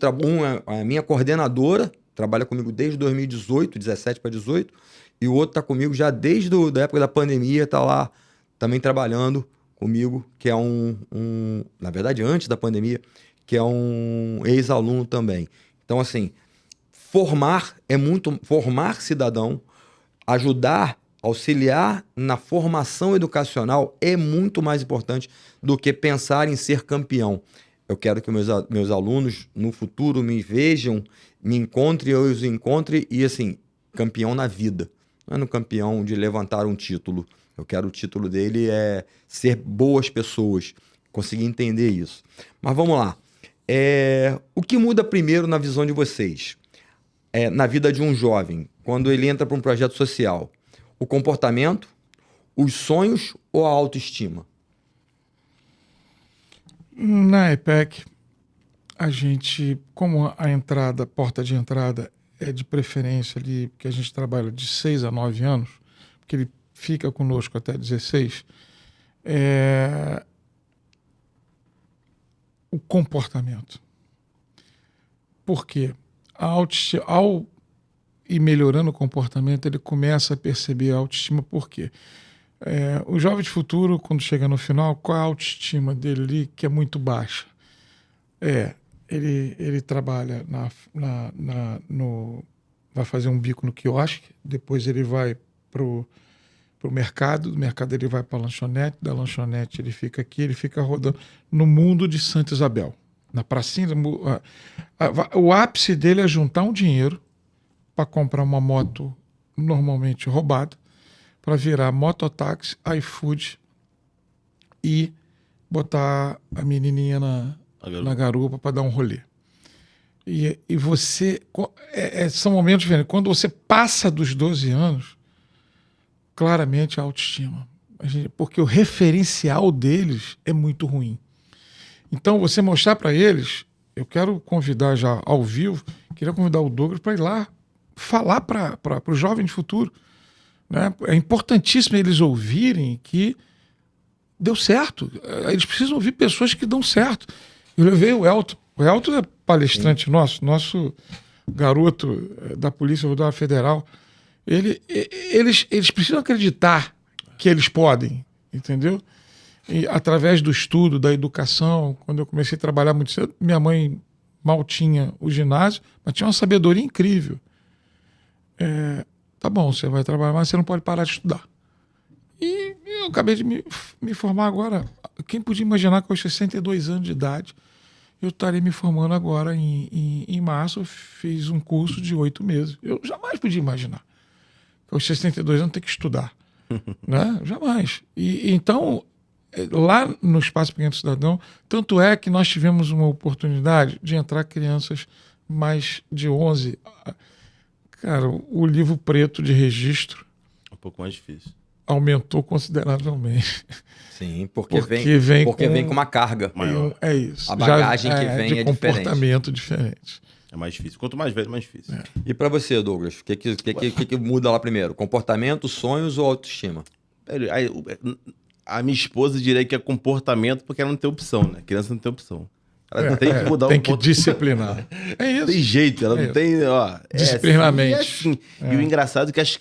a minha coordenadora trabalha comigo desde 2018, 17 para 18, e o outro está comigo já desde a época da pandemia, está lá também trabalhando comigo, que é na verdade, antes da pandemia, que é um ex-aluno também. Então, assim, formar cidadão, ajudar, auxiliar na formação educacional é muito mais importante do que pensar em ser campeão. Eu quero que meus alunos no futuro me vejam, me encontrem, eu os encontre e, assim, campeão na vida. Não é no campeão de levantar um título. Eu quero o título dele é ser boas pessoas, conseguir entender isso. Mas vamos lá. O que muda primeiro na visão de vocês? Na vida de um jovem, quando ele entra para um projeto social? O comportamento, os sonhos ou a autoestima? Na EPEC, a gente, como a porta de entrada é de preferência ali, porque a gente trabalha de 6 a 9 anos, porque ele fica conosco até 16, o comportamento. Por quê? Ao ir melhorando o comportamento, ele começa a perceber a autoestima. Por quê? O jovem de futuro, quando chega no final, qual é a autoestima dele ali, que é muito baixa? Ele trabalha vai fazer um bico no quiosque, depois ele vai pro mercado, do mercado ele vai para a lanchonete, da lanchonete ele fica aqui, ele fica rodando no mundo de Santa Isabel, na pracinha. O ápice dele é juntar um dinheiro para comprar uma moto normalmente roubada, para virar mototáxi, iFood e botar a menininha na garupa para dar um rolê. E você... são momentos diferentes. Quando você passa dos 12 anos, claramente a autoestima. Porque o referencial deles é muito ruim. Então, você mostrar para eles... Eu quero convidar já ao vivo, queria convidar o Douglas para ir lá falar para o jovem de futuro. Né? É importantíssimo eles ouvirem que deu certo. Eles precisam ouvir pessoas que dão certo. Eu levei o Elton. O Elton é palestrante nosso garoto da Polícia Rodoviária Federal. Eles precisam acreditar que eles podem, entendeu? E através do estudo, da educação, quando eu comecei a trabalhar muito cedo, minha mãe mal tinha o ginásio, mas tinha uma sabedoria incrível. Tá bom, você vai trabalhar, mas você não pode parar de estudar. E eu acabei de me formar agora. Quem podia imaginar que aos 62 anos de idade eu estaria me formando agora em março? Eu fiz um curso de 8 meses. Eu jamais podia imaginar que aos 62 anos ter que estudar. Né? Jamais. Então, lá no Espaço Pequeno Cidadão, tanto é que nós tivemos uma oportunidade de entrar crianças mais de 11. Cara, o livro preto de registro... Um pouco mais difícil. Aumentou consideravelmente. Sim, porque vem com uma carga maior. É isso. A bagagem que vem de comportamento diferente. É mais difícil. Quanto mais velho, mais difícil. E para você, Douglas, o que muda lá primeiro? Comportamento, sonhos ou autoestima? A minha esposa diria que é comportamento porque ela não tem opção, né? A criança não tem opção. Ela tem que mudar tem que disciplinar. É isso. Tem jeito, ela não tem... Disciplinamente. E o engraçado é que as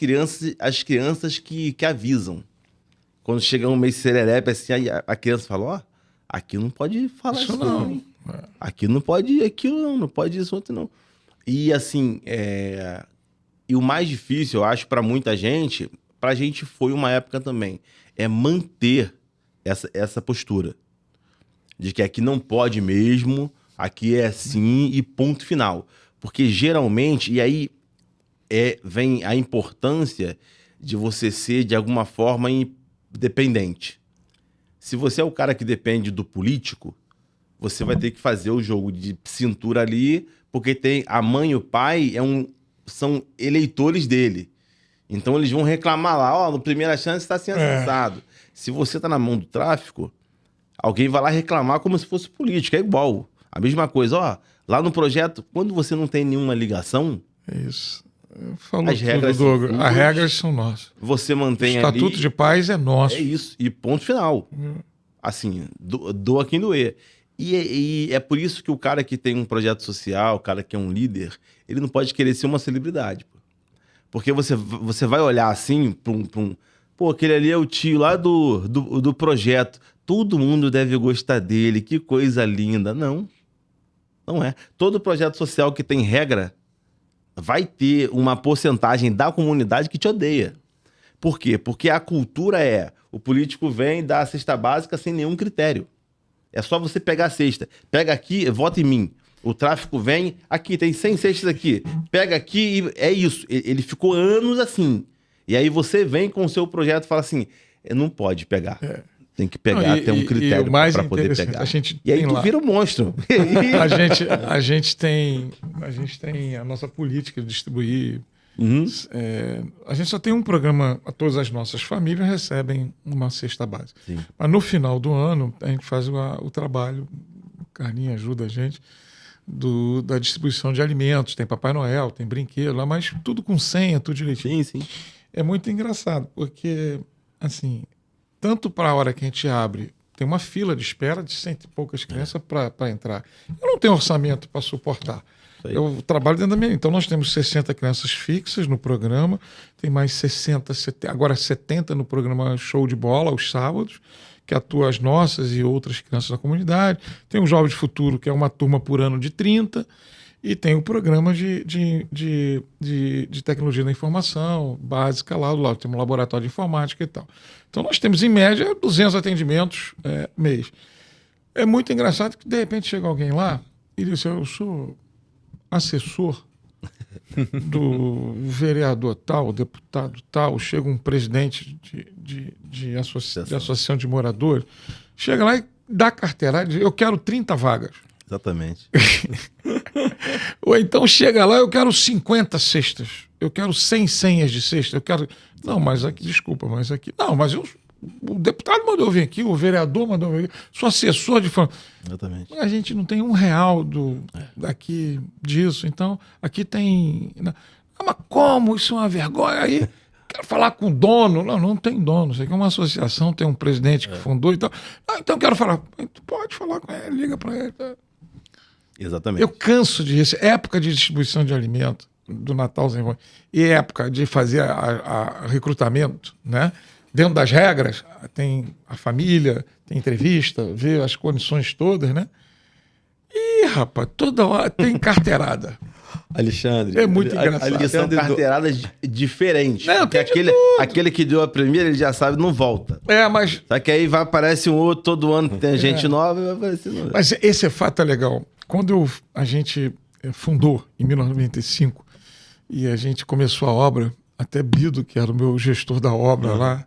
crianças que avisam. Quando chega um mês serelepe, assim, a criança fala, aqui não pode falar isso não. Aqui não pode aquilo não pode isso outro não. E assim, e o mais difícil, eu acho, para muita gente, pra gente foi uma época também, é manter essa postura. De que aqui não pode mesmo, aqui é assim e ponto final. Porque geralmente, e aí vem a importância de você ser, de alguma forma, independente. Se você é o cara que depende do político, você vai ter que fazer o jogo de cintura ali, porque tem a mãe e o pai são eleitores dele. Então eles vão reclamar lá, no primeira chance está sendo acessado. Se você está na mão do tráfico... Alguém vai lá reclamar como se fosse política, é igual. A mesma coisa, lá no projeto, quando você não tem nenhuma ligação... Isso. Falou as regras tudo, Douglas. As regras são nossas. Você mantém o Estatuto de Paz é nosso. É isso. E ponto final. Assim, doa quem doer. E é por isso que o cara que tem um projeto social, o cara que é um líder, ele não pode querer ser uma celebridade. Pô. Porque você vai olhar assim para um... Pô, aquele ali é o tio lá do projeto. Todo mundo deve gostar dele, que coisa linda. Não, não é. Todo projeto social que tem regra vai ter uma porcentagem da comunidade que te odeia. Por quê? Porque a cultura o político vem dar a cesta básica sem nenhum critério. É só você pegar a cesta. Pega aqui, vota em mim. O tráfico vem, aqui, tem 100 cestas aqui. Pega aqui e é isso. Ele ficou anos assim. E aí você vem com o seu projeto e fala assim, não pode pegar. Tem que pegar, tem um critério para poder pegar. E aí tu vira um monstro. A gente tem a nossa política de distribuir. A gente só tem um programa, todas as nossas famílias recebem uma cesta básica. Sim. Mas no final do ano, a gente faz o trabalho, o Carlinhos ajuda a gente, da distribuição de alimentos. Tem Papai Noel, tem brinquedo lá, mas tudo com senha, tudo direitinho. Sim, sim. É muito engraçado, porque, assim, tanto para a hora que a gente abre, tem uma fila de espera de 100 e poucas crianças para entrar. Eu não tenho orçamento para suportar. Eu trabalho dentro da minha... Então, nós temos 60 crianças fixas no programa, tem mais 60, 70, agora 70 no programa Show de Bola, aos sábados, que atua as nossas e outras crianças da comunidade. Tem o Jovem de Futuro, que é uma turma por ano de 30, e tem o programa de tecnologia da informação, básica lá do lado. Tem um laboratório de informática e tal. Então, nós temos, em média, 200 atendimentos mês. É muito engraçado que, de repente, chega alguém lá e diz assim, eu sou assessor do vereador tal, deputado tal, chega um presidente de associação de moradores, chega lá e dá carteira, diz, eu quero 30 vagas. Exatamente. Ou então chega lá, eu quero 50 cestas, eu quero 100 senhas de cesta, eu quero... Não, mas aqui, desculpa, mas aqui... Não, mas o deputado mandou eu vir aqui, o vereador mandou eu vir aqui, sou assessor de... Exatamente. A gente não tem R$1 daqui disso, então aqui tem... mas como? Isso é uma vergonha. Aí quero falar com o dono. Não tem dono. Isso aqui é uma associação, tem um presidente que fundou e tal. Então quero falar. Tu pode falar com ele, liga para ele. Tá? Exatamente. Eu canso disso. Época de distribuição de alimento, do Natal e época de fazer a recrutamento, né? Dentro das regras, tem a família, tem entrevista, vê as condições todas, né? Ih, rapaz, toda hora tem carteirada. Alexandre. É muito engraçado. E são carteiradas diferentes. Não, porque aquele que deu a primeira, ele já sabe, não volta. Mas... Só que aí aparece um outro, todo ano tem gente nova, vai aparecer novo. Mas esse fato é legal. Quando a gente fundou, em 1995, e a gente começou a obra, até Bido, que era o meu gestor da obra lá,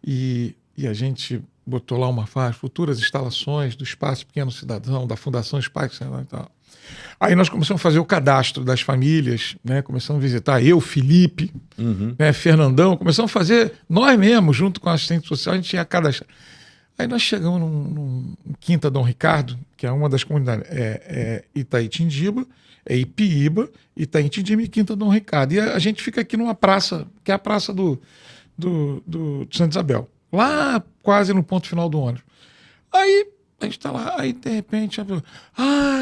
e a gente botou lá uma faixa, futuras instalações do Espaço Pequeno Cidadão, da Fundação Espaço Cidadão e tal. Aí nós começamos a fazer o cadastro das famílias, né? Começamos a visitar, eu, Felipe, né? Fernandão, começamos a fazer, nós mesmos, junto com a assistente social, a gente ia cadastrar. Aí nós chegamos num Quinta Dom Ricardo, que é uma das comunidades, Itaitindiba, Ipiíba, Itaitindiba e Quinta Dom Ricardo. E a gente fica aqui numa praça, que é a praça do Santa Isabel, lá quase no ponto final do ônibus. Aí a gente está lá, aí de repente,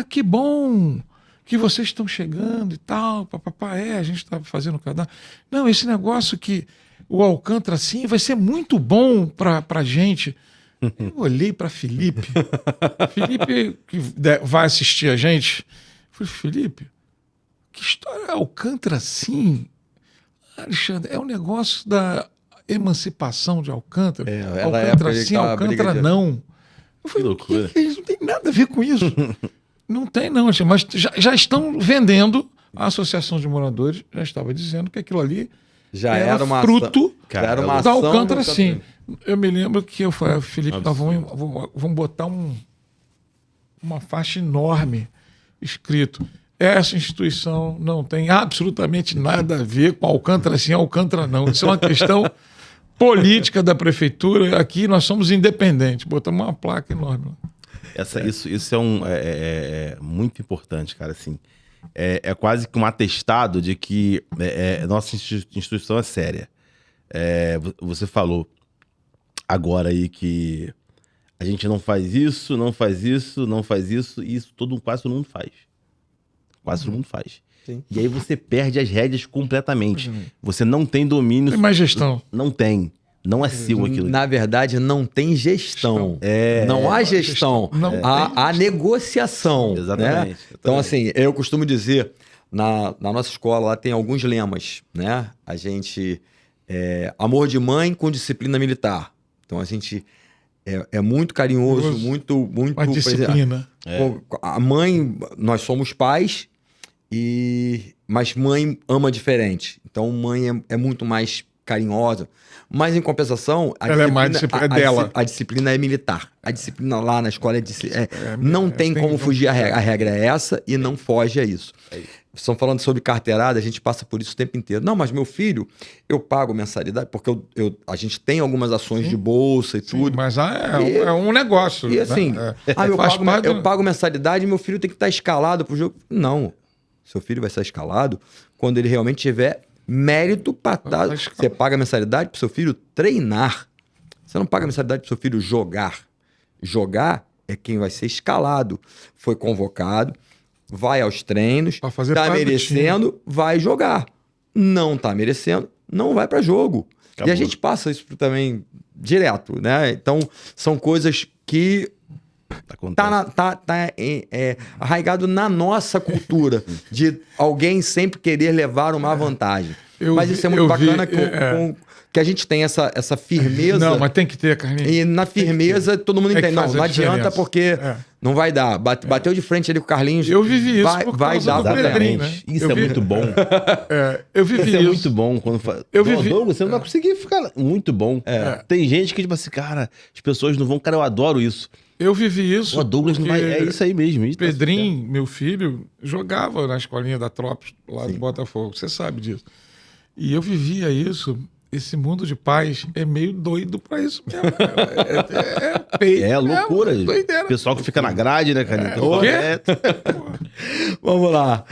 que bom que vocês estão chegando e tal, a gente está fazendo cadastro. Não, esse negócio que o Alcântara assim vai ser muito bom para a gente. Eu olhei para Felipe, que vai assistir a gente, falei, Felipe, que história é Alcântara assim? Alexandre, é um negócio da emancipação de Alcântara. Alcântara sim, Alcântara não. Eu falei, que isso não tem nada a ver com isso. Não tem não, mas já estão vendendo, a Associação de Moradores já estava dizendo que aquilo ali já era uma fruto era uma da ação Alcântara sim. Eu me lembro que eu falei, Felipe, nós vamos botar uma faixa enorme escrito, essa instituição não tem absolutamente nada a ver com Alcântara sim, Alcântara não. Isso é uma questão política da prefeitura, aqui nós somos independentes. Botamos uma placa enorme. Isso é muito importante, cara. Assim, é quase que um atestado de que nossa instituição é séria. Você falou agora aí que a gente não faz isso, não faz isso, não faz isso, e isso quase todo mundo faz. Quase todo mundo faz. Sim. E aí você perde as rédeas completamente. Você não tem domínio. Tem mais gestão. Não tem. Não é seu aquilo. Na verdade, não tem gestão. Não há gestão. Não Há negociação. Exatamente. Né? Então, assim, eu costumo dizer, na nossa escola lá tem alguns lemas, né? A gente... amor de mãe com disciplina militar. Então, a gente é muito carinhoso, muito... A disciplina. A mãe, nós somos pais, mas mãe ama diferente. Então, mãe é muito mais carinhosa. Mas, em compensação, a disciplina é militar. A disciplina lá na escola não tem como fugir à regra. A regra é essa e não foge a isso. Estão falando sobre carteirada, a gente passa por isso o tempo inteiro. Não, mas meu filho, eu pago mensalidade, porque a gente tem algumas ações de bolsa e tudo. Mas é um negócio. E assim, né? Eu pago mensalidade e meu filho tem que estar escalado pro jogo. Não. Seu filho vai ser escalado quando ele realmente tiver mérito para estar. Você paga mensalidade pro seu filho treinar. Você não paga mensalidade pro seu filho jogar. Jogar é quem vai ser escalado. Foi convocado, vai aos treinos, tá merecendo, vai jogar. Não tá merecendo, não vai para jogo. Acabou. E a gente passa isso também direto, né? Então, são coisas que tá arraigado na nossa cultura de alguém sempre querer levar uma vantagem. Mas isso é muito bacana que a gente tem essa firmeza. Não, mas tem que ter, Carlinhos. E na firmeza todo mundo entende. Não adianta porque não vai dar. Bateu de frente ali com o Carlinhos. Eu vivi isso vai dar do Pedrinho, né? Isso é muito bom. Eu vivi isso. É muito bom. Quando Douglas, você não vai conseguir ficar... Muito bom. Tem gente que, tipo assim, cara, as pessoas não vão... Cara, eu adoro isso. Eu vivi isso. O Douglas não vai... É isso aí mesmo. Isso Pedrinho, meu filho, jogava na escolinha da Tropos, lá do Botafogo. Você sabe disso. E eu vivia isso. Esse mundo de pais é meio doido pra isso mesmo. É loucura. O pessoal que fica na grade, né, cara? Vamos lá.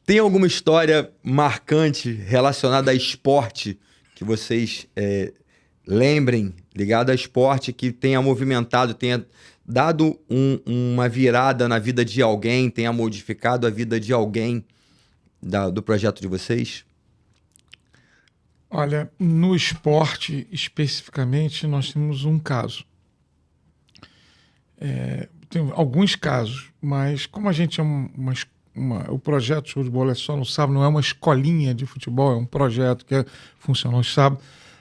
Tem alguma história marcante relacionada a esporte que vocês lembrem, ligada a esporte, que tenha movimentado, tenha dado uma virada na vida de alguém, tenha modificado a vida de alguém do projeto de vocês? Olha, no esporte especificamente, nós temos um caso. Tem alguns casos, mas como a gente é o projeto Show de Bola é só no sábado, não é uma escolinha de futebol, é um projeto que funciona no sábado,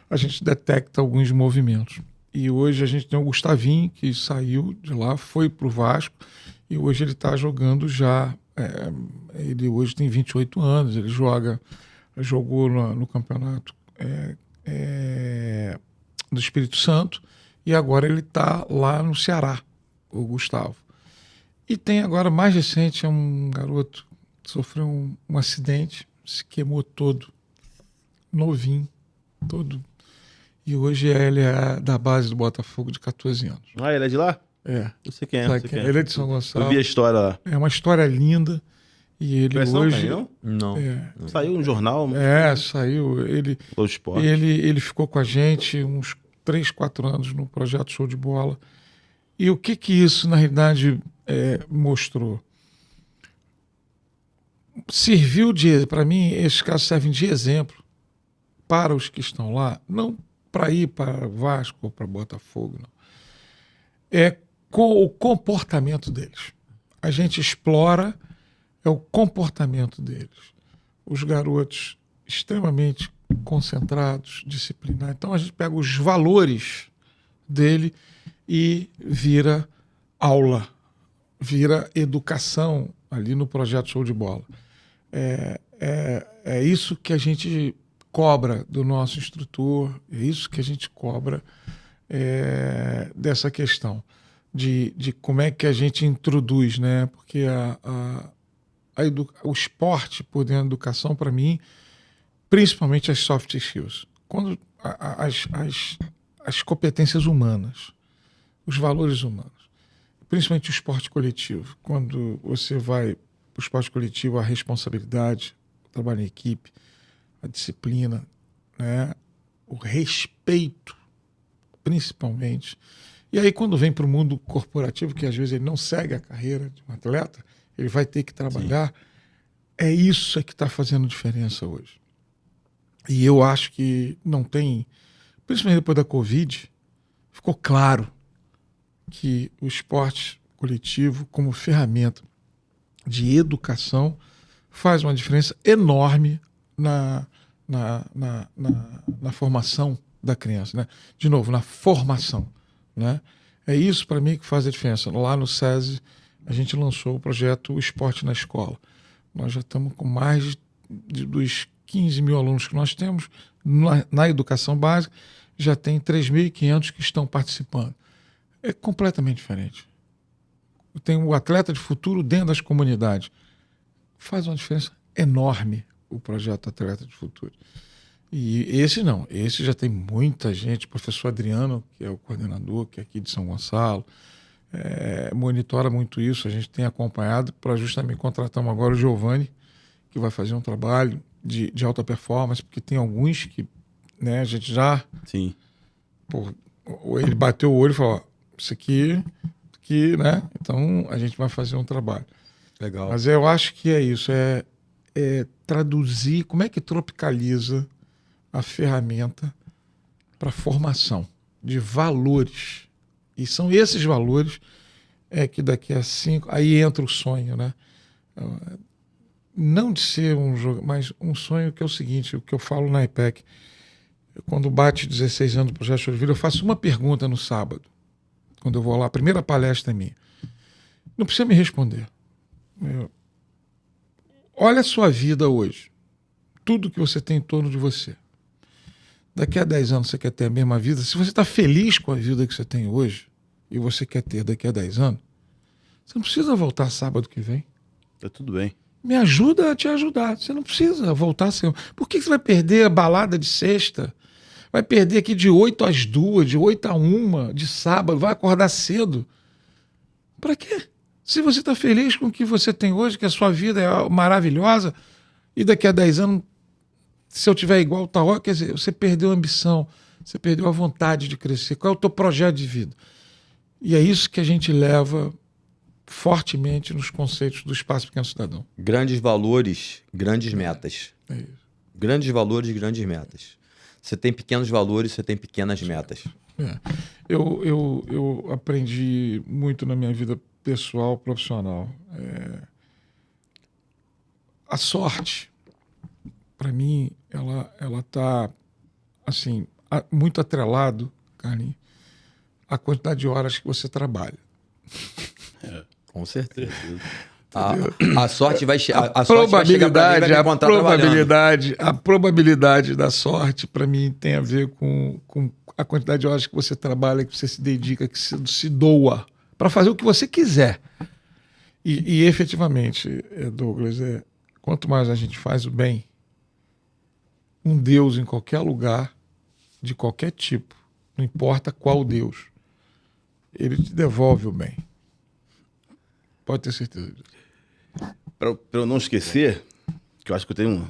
a gente detecta alguns movimentos. E hoje a gente tem o Gustavinho, que saiu de lá, foi para o Vasco, e hoje ele está jogando já. Ele hoje tem 28 anos, ele jogou no campeonato do Espírito Santo, e agora ele está lá no Ceará, o Gustavo. E tem agora, mais recente, um garoto que sofreu um acidente, se queimou todo, novinho, todo. E hoje ele é da base do Botafogo, de 14 anos. Ah, ele é de lá? É. Eu sei quem é. Ele é de São Gonçalo. Eu vi a história lá. É uma história linda. E ele hoje... Não. Saiu no jornal. Saiu. Ele ficou com a gente uns 3, 4 anos no projeto Show de Bola. E o que isso, na realidade, mostrou? Serviu para mim, esses casos servem de exemplo para os que estão lá, não para ir para Vasco ou para Botafogo, não. Com o comportamento deles. A gente explora o comportamento deles. Os garotos extremamente concentrados, disciplinados. Então a gente pega os valores dele e vira aula, vira educação ali no projeto Show de Bola. É isso que a gente cobra do nosso instrutor, é isso que a gente cobra dessa questão de como é que a gente introduz, né? Porque o esporte por dentro da educação, para mim, principalmente as soft skills, quando as competências humanas, os valores humanos, principalmente o esporte coletivo, quando você vai para o esporte coletivo, a responsabilidade, o trabalho em equipe, a disciplina, né? O respeito, principalmente, E aí, quando vem para o mundo corporativo, que às vezes ele não segue a carreira de um atleta, ele vai ter que trabalhar. Sim. É isso que está fazendo diferença hoje. E eu acho que não tem, principalmente depois da Covid, ficou claro que o esporte coletivo, como ferramenta de educação, faz uma diferença enorme na formação da criança, né? De novo, na formação, né? É isso para mim que faz a diferença. Lá no SESI, a gente lançou o projeto Esporte na Escola. Nós já estamos com mais dos 15 mil alunos que nós temos na educação básica, já tem 3.500 que estão participando. É completamente diferente. Tem o atleta de futuro dentro das comunidades. Faz uma diferença enorme o projeto Atleta de Futuro. E esse já tem muita gente. O professor Adriano, que é o coordenador, que é aqui de São Gonçalo, monitora muito isso. A gente tem acompanhado para justamente contratamos agora o Giovanni, que vai fazer um trabalho de alta performance, porque tem alguns que, né, a gente já... Sim. Pô, ele bateu o olho e falou, ó, isso aqui, né? Então a gente vai fazer um trabalho. Legal. Mas eu acho que é isso, é traduzir, como é que tropicaliza a ferramenta para formação de valores. E são esses valores que daqui a 5... Aí entra o sonho, né? Não de ser um jogo, mas um sonho que é o seguinte, o que eu falo na IPEC, quando bate 16 anos do Projeto Show de Vida, eu faço uma pergunta no sábado, quando eu vou lá, a primeira palestra é minha. Não precisa me responder. Olha a sua vida hoje, tudo que você tem em torno de você. Daqui a 10 anos você quer ter a mesma vida? Se você está feliz com a vida que você tem hoje e você quer ter daqui a 10 anos, você não precisa voltar sábado que vem. Tá tudo bem. Me ajuda a te ajudar. Você não precisa voltar sempre. Por que você vai perder a balada de sexta? Vai perder aqui de 8 às 2, de 8 a 1, de sábado, vai acordar cedo. Para quê? Se você está feliz com o que você tem hoje, que a sua vida é maravilhosa, e daqui a 10 anos, se eu tiver igual, tá ótimo. Quer dizer, você perdeu a ambição, você perdeu a vontade de crescer. Qual é o teu projeto de vida? E é isso que a gente leva fortemente nos conceitos do Espaço Pequeno Cidadão. Grandes valores, grandes metas. É isso. Grandes valores, grandes metas. Você tem pequenos valores, você tem pequenas metas. Eu aprendi muito na minha vida pessoal, profissional. A sorte, para mim, ela tá assim, muito atrelado, Carlinhos, à quantidade de horas que você trabalha. Com certeza. A sorte vai chegar. A probabilidade da sorte, para mim, tem a ver com a quantidade de horas que você trabalha, que você se dedica, que você se doa para fazer o que você quiser. E efetivamente, Douglas, quanto mais a gente faz o bem, um Deus em qualquer lugar, de qualquer tipo, não importa qual Deus, ele te devolve o bem. Pode ter certeza disso. Para eu não esquecer, que eu acho que eu tenho um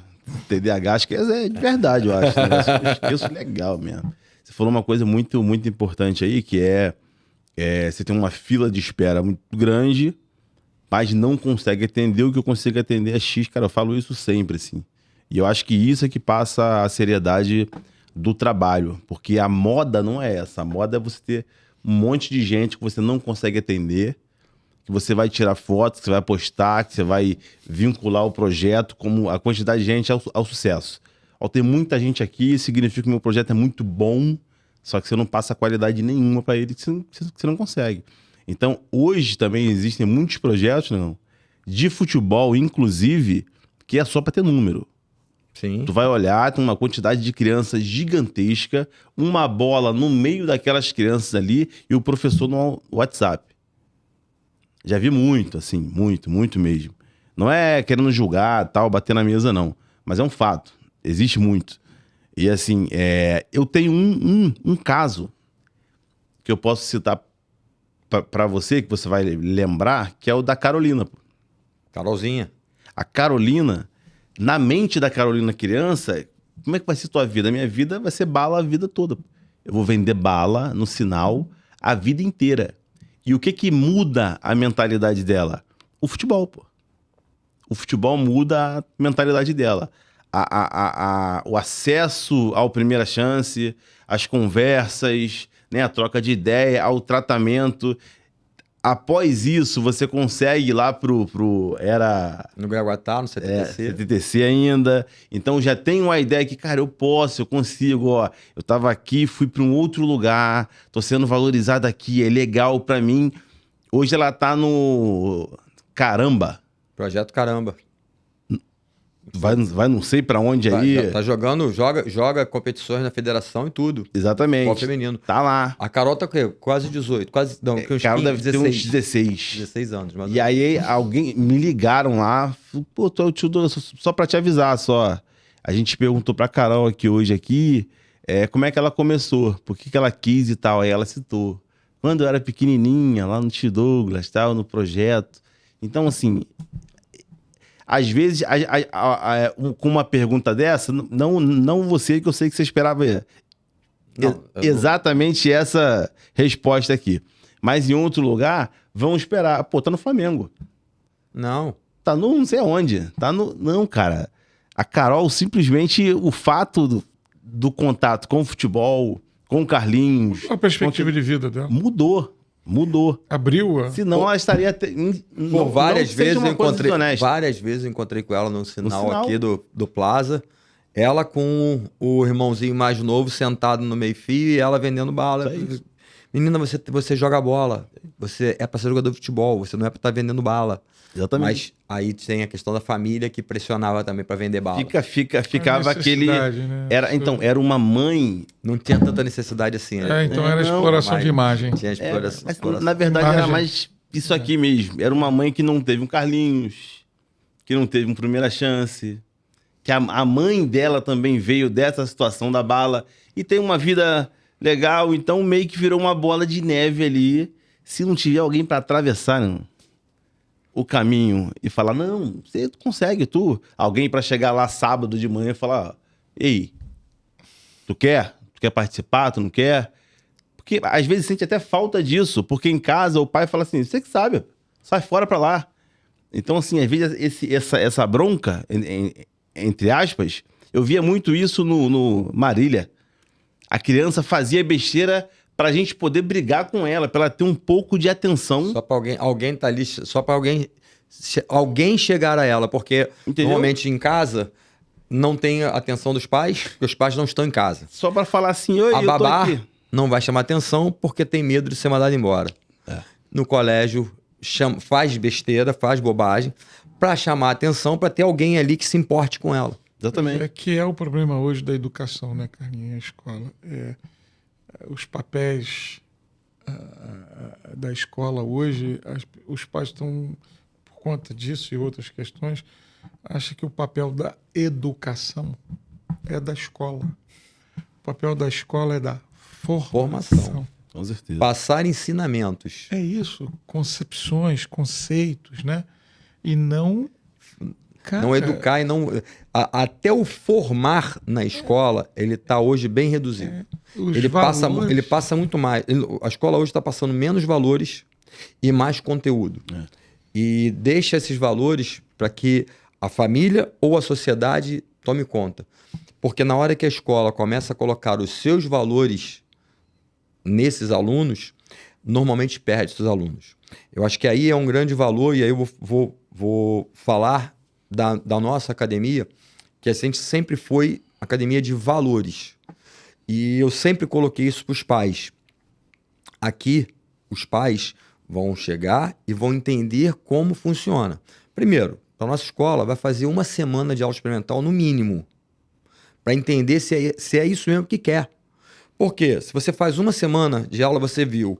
TDAH, acho que é de verdade, eu acho. Eu esqueço legal mesmo. Você falou uma coisa muito, muito importante aí, que você tem uma fila de espera muito grande, mas não consegue atender o que eu consigo atender é X. Cara, eu falo isso sempre, assim. E eu acho que isso é que passa a seriedade do trabalho, porque a moda não é essa. A moda é você ter um monte de gente que você não consegue atender, que você vai tirar fotos, que você vai postar, que você vai vincular o projeto como a quantidade de gente ao sucesso. Ao ter muita gente aqui, significa que o meu projeto é muito bom, só que você não passa qualidade nenhuma para ele, que você não consegue. Então, hoje também existem muitos projetos, não, de futebol, inclusive, que é só para ter número. Sim. Tu vai olhar, tem uma quantidade de crianças gigantesca, uma bola no meio daquelas crianças ali e o professor no WhatsApp. Já vi muito, assim, muito mesmo. Não é querendo julgar, tal, bater na mesa, não. Mas é um fato. Existe muito. E, assim, eu tenho um caso que eu posso citar para você, que você vai lembrar, que é o da Carolina. Pô. Carolzinha. A Carolina, na mente da Carolina criança, como é que vai ser tua vida? A minha vida vai ser bala a vida toda. Eu vou vender bala no sinal a vida inteira. E o que muda a mentalidade dela? O futebol, pô. O futebol muda a mentalidade dela. O acesso ao primeira chance, as conversas, né, a troca de ideia, ao tratamento. Após isso, você consegue ir lá era No Graguatá, no CTTC. CTTC ainda. Então já tem uma ideia que, cara, eu consigo, ó. Eu tava aqui, fui para um outro lugar, tô sendo valorizado aqui, é legal para mim. Hoje ela tá no Caramba. Projeto Caramba. Vai não sei para onde aí. Tá jogando, joga competições na federação e tudo. Exatamente. Futebol feminino. Tá lá. A Carol tá o quê? Quase 18. Não, que uns Carol 15, deve ter uns 16. 16 anos. Mas... E aí alguém me ligaram lá, pô, eu te dou só pra te avisar, só. A gente perguntou pra Carol aqui hoje, como é que ela começou, por que ela quis e tal. Aí ela citou. Quando eu era pequenininha, lá no Tio Douglas, tal, no projeto. Então, assim, às vezes, com uma pergunta dessa, não você, que eu sei que você esperava exatamente essa resposta aqui. Mas em outro lugar, vão esperar. Pô, tá no Flamengo. Não. Tá no não sei aonde. Não, cara. A Carol, simplesmente, o fato do contato com o futebol, com o Carlinhos... A perspectiva de vida dela. Mudou. Abriu-a. Senão ela estaria... Várias vezes eu encontrei com ela no sinal aqui do Plaza. Ela com o irmãozinho mais novo sentado no meio-fio e ela vendendo bala. Menina, você joga bola. Você é pra ser jogador de futebol. Você não é pra estar vendendo bala. Exatamente. Mas aí tem a questão da família que pressionava também pra vender bala. Ficava aquele... Né? Era uma mãe... Não tinha tanta necessidade assim. Né? Então era exploração de imagem. Tinha exploração. Na verdade, era mais isso aqui mesmo. Era uma mãe que não teve um Carlinhos, que não teve uma primeira chance, que a mãe dela também veio dessa situação da bala e tem uma vida legal, então meio que virou uma bola de neve ali. Se não tiver alguém para atravessar o caminho e falar, não, você consegue, alguém para chegar lá sábado de manhã e falar, ei, tu quer participar, tu não quer? Porque às vezes sente até falta disso, porque em casa o pai fala assim, você que sabe, sai fora pra lá. Então, assim, às vezes essa bronca, entre aspas, eu via muito isso no Marília. A criança fazia besteira pra gente poder brigar com ela, pra ela ter um pouco de atenção. Só pra alguém tá ali, só pra alguém chegar a ela, porque normalmente em casa não tem a atenção dos pais, porque os pais não estão em casa. Só pra falar assim, oi, a eu tô babá aqui. Não vai chamar atenção porque tem medo de ser mandado embora. No colégio, faz besteira, faz bobagem, pra chamar atenção, pra ter alguém ali que se importe com ela. Exatamente. Que é o problema hoje da educação, né, Carlinhos, a escola. Os papéis da escola hoje, os pais estão, por conta disso e outras questões, acham que o papel da educação é da escola. O papel da escola é da formação. Com certeza. Passar ensinamentos. É isso, concepções, conceitos, né? E não... Cara, não educar e não... Até o formar na escola, ele está hoje bem reduzido. Ele passa muito mais. A escola hoje está passando menos valores e mais conteúdo. E deixa esses valores para que a família ou a sociedade tome conta. Porque na hora que a escola começa a colocar os seus valores nesses alunos, normalmente perde seus alunos. Eu acho que aí é um grande valor, e aí eu vou falar da nossa academia, que a gente sempre foi academia de valores. E eu sempre coloquei isso para os pais. Aqui, os pais vão chegar e vão entender como funciona. Primeiro, a nossa escola vai fazer 1 semana de aula experimental, no mínimo, para entender se é isso mesmo que quer. Porque se você faz 1 semana de aula, você viu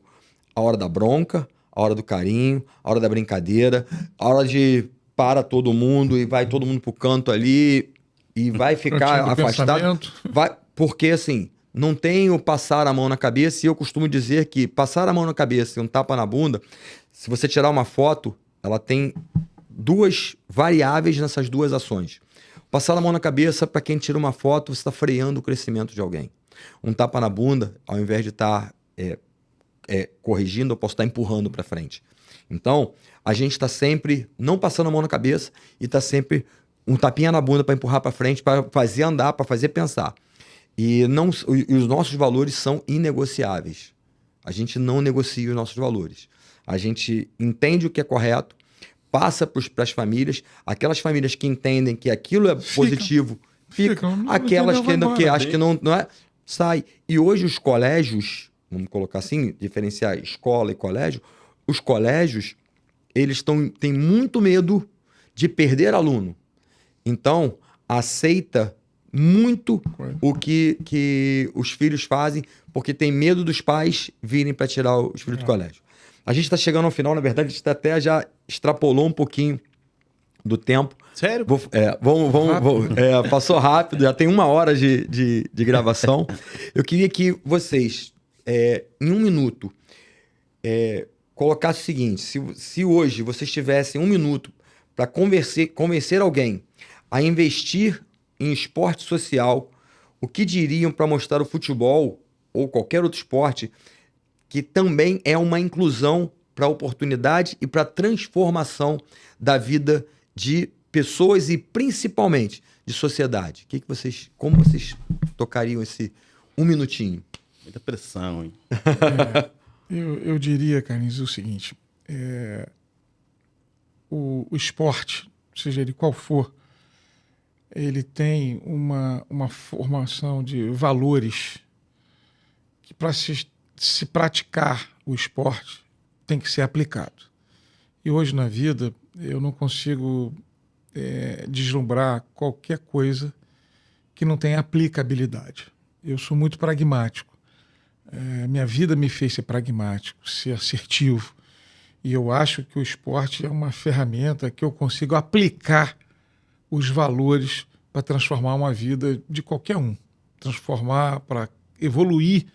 a hora da bronca, a hora do carinho, a hora da brincadeira, a hora de para todo mundo e vai todo mundo pro canto ali e vai ficar afastado. Porque assim, não tem o passar a mão na cabeça, e eu costumo dizer que passar a mão na cabeça e um tapa na bunda, se você tirar uma foto, ela tem 2 variáveis nessas 2 ações. Passar a mão na cabeça, para quem tira uma foto, você está freando o crescimento de alguém. Um tapa na bunda, ao invés de estar corrigindo, eu posso estar empurrando para frente. Então, a gente está sempre não passando a mão na cabeça e está sempre um tapinha na bunda para empurrar para frente, para fazer andar, para fazer pensar. E os nossos valores são inegociáveis. A gente não negocia os nossos valores. A gente entende o que é correto, passa para as famílias, aquelas famílias que entendem que aquilo é positivo, ficam. Aquelas que acham que não é, sai. E hoje os colégios, vamos colocar assim, diferenciar escola e colégio, os colégios, eles têm muito medo de perder aluno. Então, aceita muito o que os filhos fazem, porque tem medo dos pais virem para tirar os filhos do colégio. A gente está chegando ao final, na verdade, a gente até já extrapolou um pouquinho do tempo. Sério? Passou rápido, já tem 1 hora de gravação. Eu queria que vocês, em 1 minuto, colocassem o seguinte: se hoje vocês tivessem 1 minuto para convencer alguém a investir em esporte social, o que diriam para mostrar o futebol ou qualquer outro esporte que também é uma inclusão para a oportunidade e para a transformação da vida de pessoas e principalmente de sociedade? Como vocês tocariam esse 1 minutinho? Muita pressão, hein? Eu diria, Carlinhos, o seguinte: o esporte, seja ele qual for, ele tem uma formação de valores que, para se praticar o esporte, tem que ser aplicado. E hoje na vida eu não consigo deslumbrar qualquer coisa que não tenha aplicabilidade. Eu sou muito pragmático. Minha vida me fez ser pragmático, ser assertivo. E eu acho que o esporte é uma ferramenta que eu consigo aplicar os valores para transformar uma vida de qualquer um. Transformar, para evoluir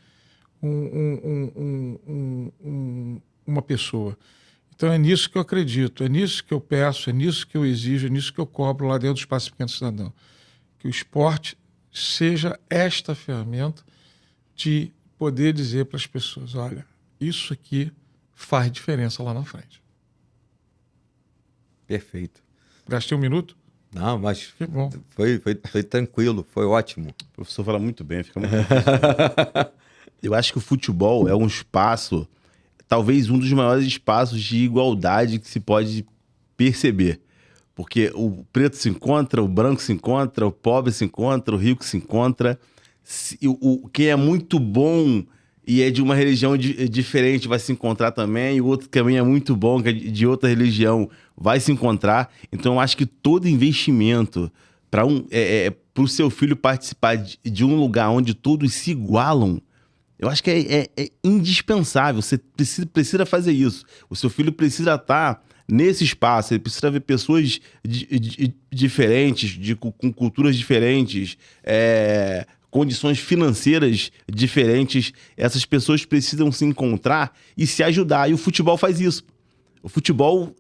uma pessoa. Então é nisso que eu acredito, é nisso que eu peço, é nisso que eu exijo, é nisso que eu cobro lá dentro do Espaço Pequeno Cidadão. Que o esporte seja esta ferramenta de poder dizer para as pessoas: olha, isso aqui faz diferença lá na frente. Perfeito. Gastei 1 minuto? Não, mas que bom. Foi tranquilo, foi ótimo. O professor fala muito bem, fica muito difícil. Eu acho que o futebol é um espaço, talvez um dos maiores espaços de igualdade que se pode perceber. Porque o preto se encontra, o branco se encontra, o pobre se encontra, o rico se encontra. Quem é muito bom e é de uma religião diferente vai se encontrar também, e o outro que também é muito bom, que é de outra religião, vai se encontrar. Então eu acho que todo investimento para o seu filho participar de um lugar onde todos se igualam, eu acho que é indispensável. Você precisa fazer isso. O seu filho precisa estar nesse espaço, ele precisa ver pessoas diferentes, com culturas diferentes, condições financeiras diferentes. Essas pessoas precisam se encontrar e se ajudar. E o futebol faz isso. O futebol,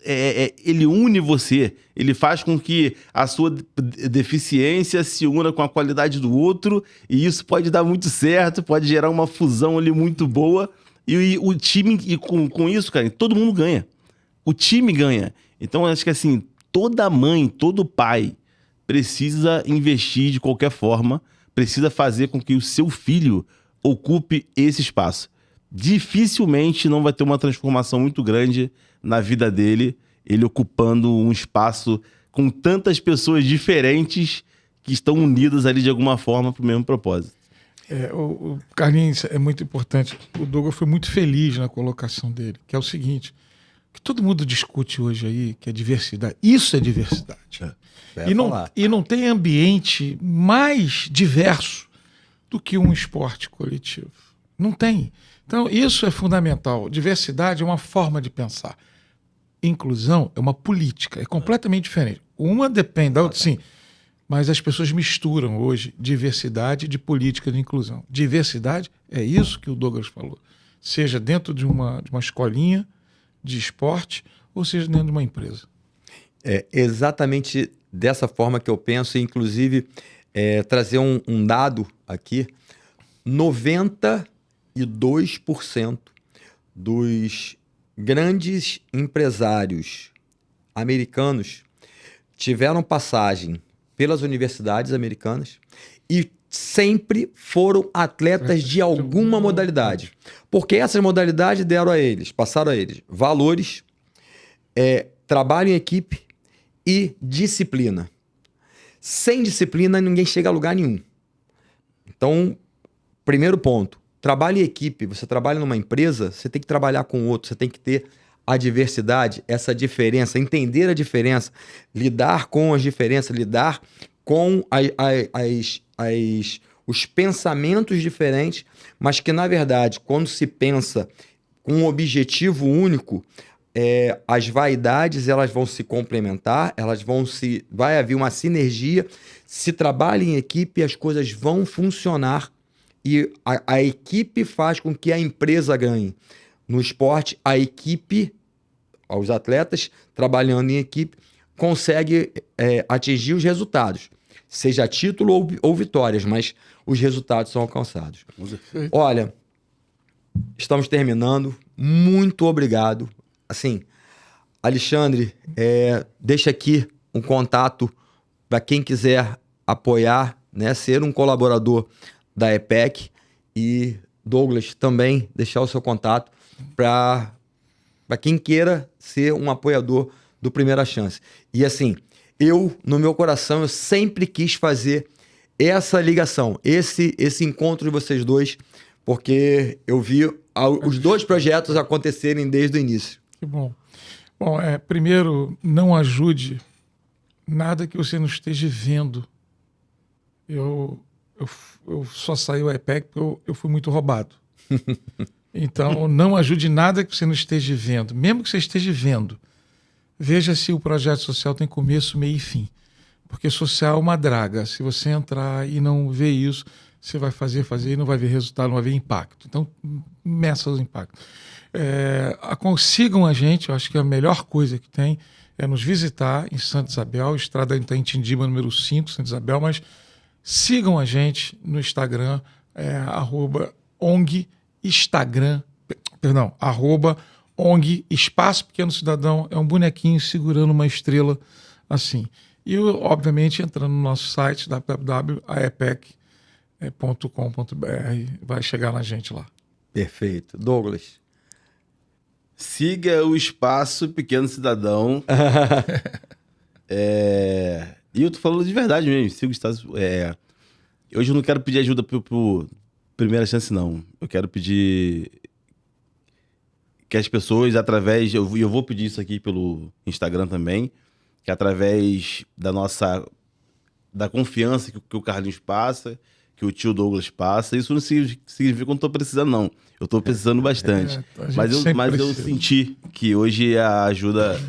ele une você, ele faz com que a sua deficiência se una com a qualidade do outro, e isso pode dar muito certo, pode gerar uma fusão ali muito boa, e o time, e com isso, cara, todo mundo ganha. O time ganha. Então, eu acho que assim, toda mãe, todo pai precisa investir de qualquer forma, precisa fazer com que o seu filho ocupe esse espaço. Dificilmente não vai ter uma transformação muito grande na vida dele, ele ocupando um espaço com tantas pessoas diferentes que estão unidas ali de alguma forma para o mesmo propósito. O Carlinhos, é muito importante. O Douglas foi muito feliz na colocação dele, que é o seguinte: que todo mundo discute hoje aí, que é diversidade. Isso é diversidade. E não tem ambiente mais diverso do que um esporte coletivo. Não tem. Então, isso é fundamental. Diversidade é uma forma de pensar. Inclusão é uma política, é completamente diferente. Uma depende da outra, sim. Mas as pessoas misturam hoje diversidade de política de inclusão. Diversidade é isso que o Douglas falou. Seja dentro de uma escolinha de esporte, ou seja dentro de uma empresa. É exatamente dessa forma que eu penso, e inclusive trazer um dado aqui: 92% dos grandes empresários americanos tiveram passagem pelas universidades americanas e sempre foram atletas de alguma modalidade. Porque essas modalidades passaram a eles valores, trabalho em equipe e disciplina. Sem disciplina, ninguém chega a lugar nenhum. Então, primeiro ponto, trabalho em equipe. Você trabalha numa empresa, você tem que trabalhar com o outro, você tem que ter a diversidade, essa diferença, entender a diferença, lidar com as diferenças, lidar com os pensamentos diferentes, mas que, na verdade, quando se pensa com um objetivo único, as vaidades elas vão se complementar, vai haver uma sinergia, se trabalha em equipe, as coisas vão funcionar e a equipe faz com que a empresa ganhe. No esporte, a equipe, os atletas trabalhando em equipe, consegue atingir os resultados, seja título ou vitórias, mas os resultados são alcançados. Olha, estamos terminando. Muito obrigado. Assim, Alexandre, deixa aqui um contato para quem quiser apoiar, né, ser um colaborador da EPEC, e Douglas também deixar o seu contato para quem queira ser um apoiador do Primeira Chance. E assim, no meu coração, eu sempre quis fazer essa ligação, esse encontro de vocês dois, porque eu vi os dois projetos acontecerem desde o início. Que bom. Bom, primeiro, não ajude nada que você não esteja vendo. Eu só saí o EPEC porque eu fui muito roubado. Então, não ajude nada que você não esteja vendo. Mesmo que você esteja vendo, veja se o projeto social tem começo, meio e fim. Porque social é uma draga. Se você entrar e não ver isso, você vai fazer e não vai ver resultado, não vai ver impacto. Então, meça os impactos. Sigam a gente, eu acho que a melhor coisa que tem é nos visitar em Santa Isabel, Estrada Itaintindiba, número 5, Santa Isabel, mas sigam a gente no Instagram, @ONG Instagram, @ONG Espaço Pequeno Cidadão, é um bonequinho segurando uma estrela assim. E, obviamente, entrando no nosso site, www.aepec.com.br, vai chegar na gente lá. Perfeito. Douglas? Siga o Espaço Pequeno Cidadão. E eu tô falando de verdade mesmo. Siga o Espaço. Hoje eu não quero pedir ajuda pro Primeira Chance, não. Eu quero pedir que as pessoas, através... Eu vou pedir isso aqui pelo Instagram também, que através da confiança que o Carlinhos passa, que o tio Douglas passa, isso não significa que eu não tô precisando, não. Eu tô precisando bastante. Mas eu senti que hoje a ajuda...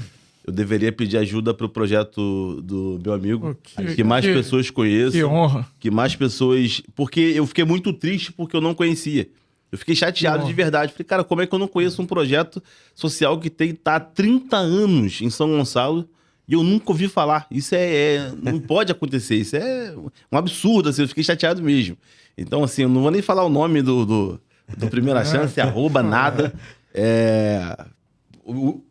Eu deveria pedir ajuda pro projeto do meu amigo, que mais pessoas conheçam. Que honra. Que mais pessoas... Porque eu fiquei muito triste porque eu não conhecia. Eu fiquei chateado de verdade. Falei, cara, como é que eu não conheço um projeto social que tá há 30 anos em São Gonçalo e eu nunca ouvi falar? Isso não pode acontecer. Isso é um absurdo, assim. Eu fiquei chateado mesmo. Então, assim, eu não vou nem falar o nome do Primeira Chance, @nada.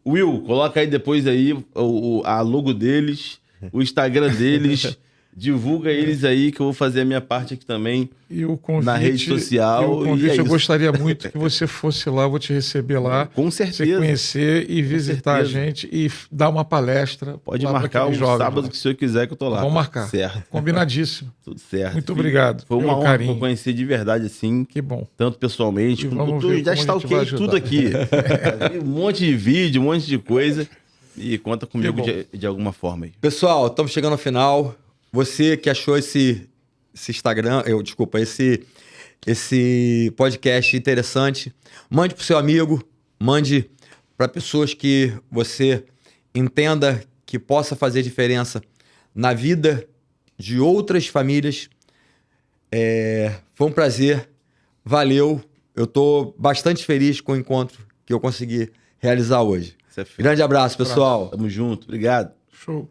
Will, coloca aí depois aí a logo deles, o Instagram deles, divulga eles aí que eu vou fazer a minha parte aqui também na rede social. Eu gostaria muito que você fosse lá, eu vou te receber lá. Com certeza. Você conhecer e visitar a gente e dar uma palestra. Pode marcar um sábado que o senhor quiser que eu tô lá. Vamos marcar. Certo. Combinadíssimo. Tudo certo. Muito obrigado. Foi uma honra que eu conheci de verdade, assim. Que bom. Tanto pessoalmente. Eu já stalkeei tudo aqui. Um monte de vídeo, um monte de coisa. E conta comigo de alguma forma aí. Pessoal, estamos chegando ao final. Você que achou esse Instagram, esse podcast interessante, mande para o seu amigo, mande para pessoas que você entenda que possa fazer diferença na vida de outras famílias. Foi um prazer, valeu. Eu estou bastante feliz com o encontro que eu consegui realizar hoje. Grande abraço, pessoal. Tamo junto, obrigado. Show.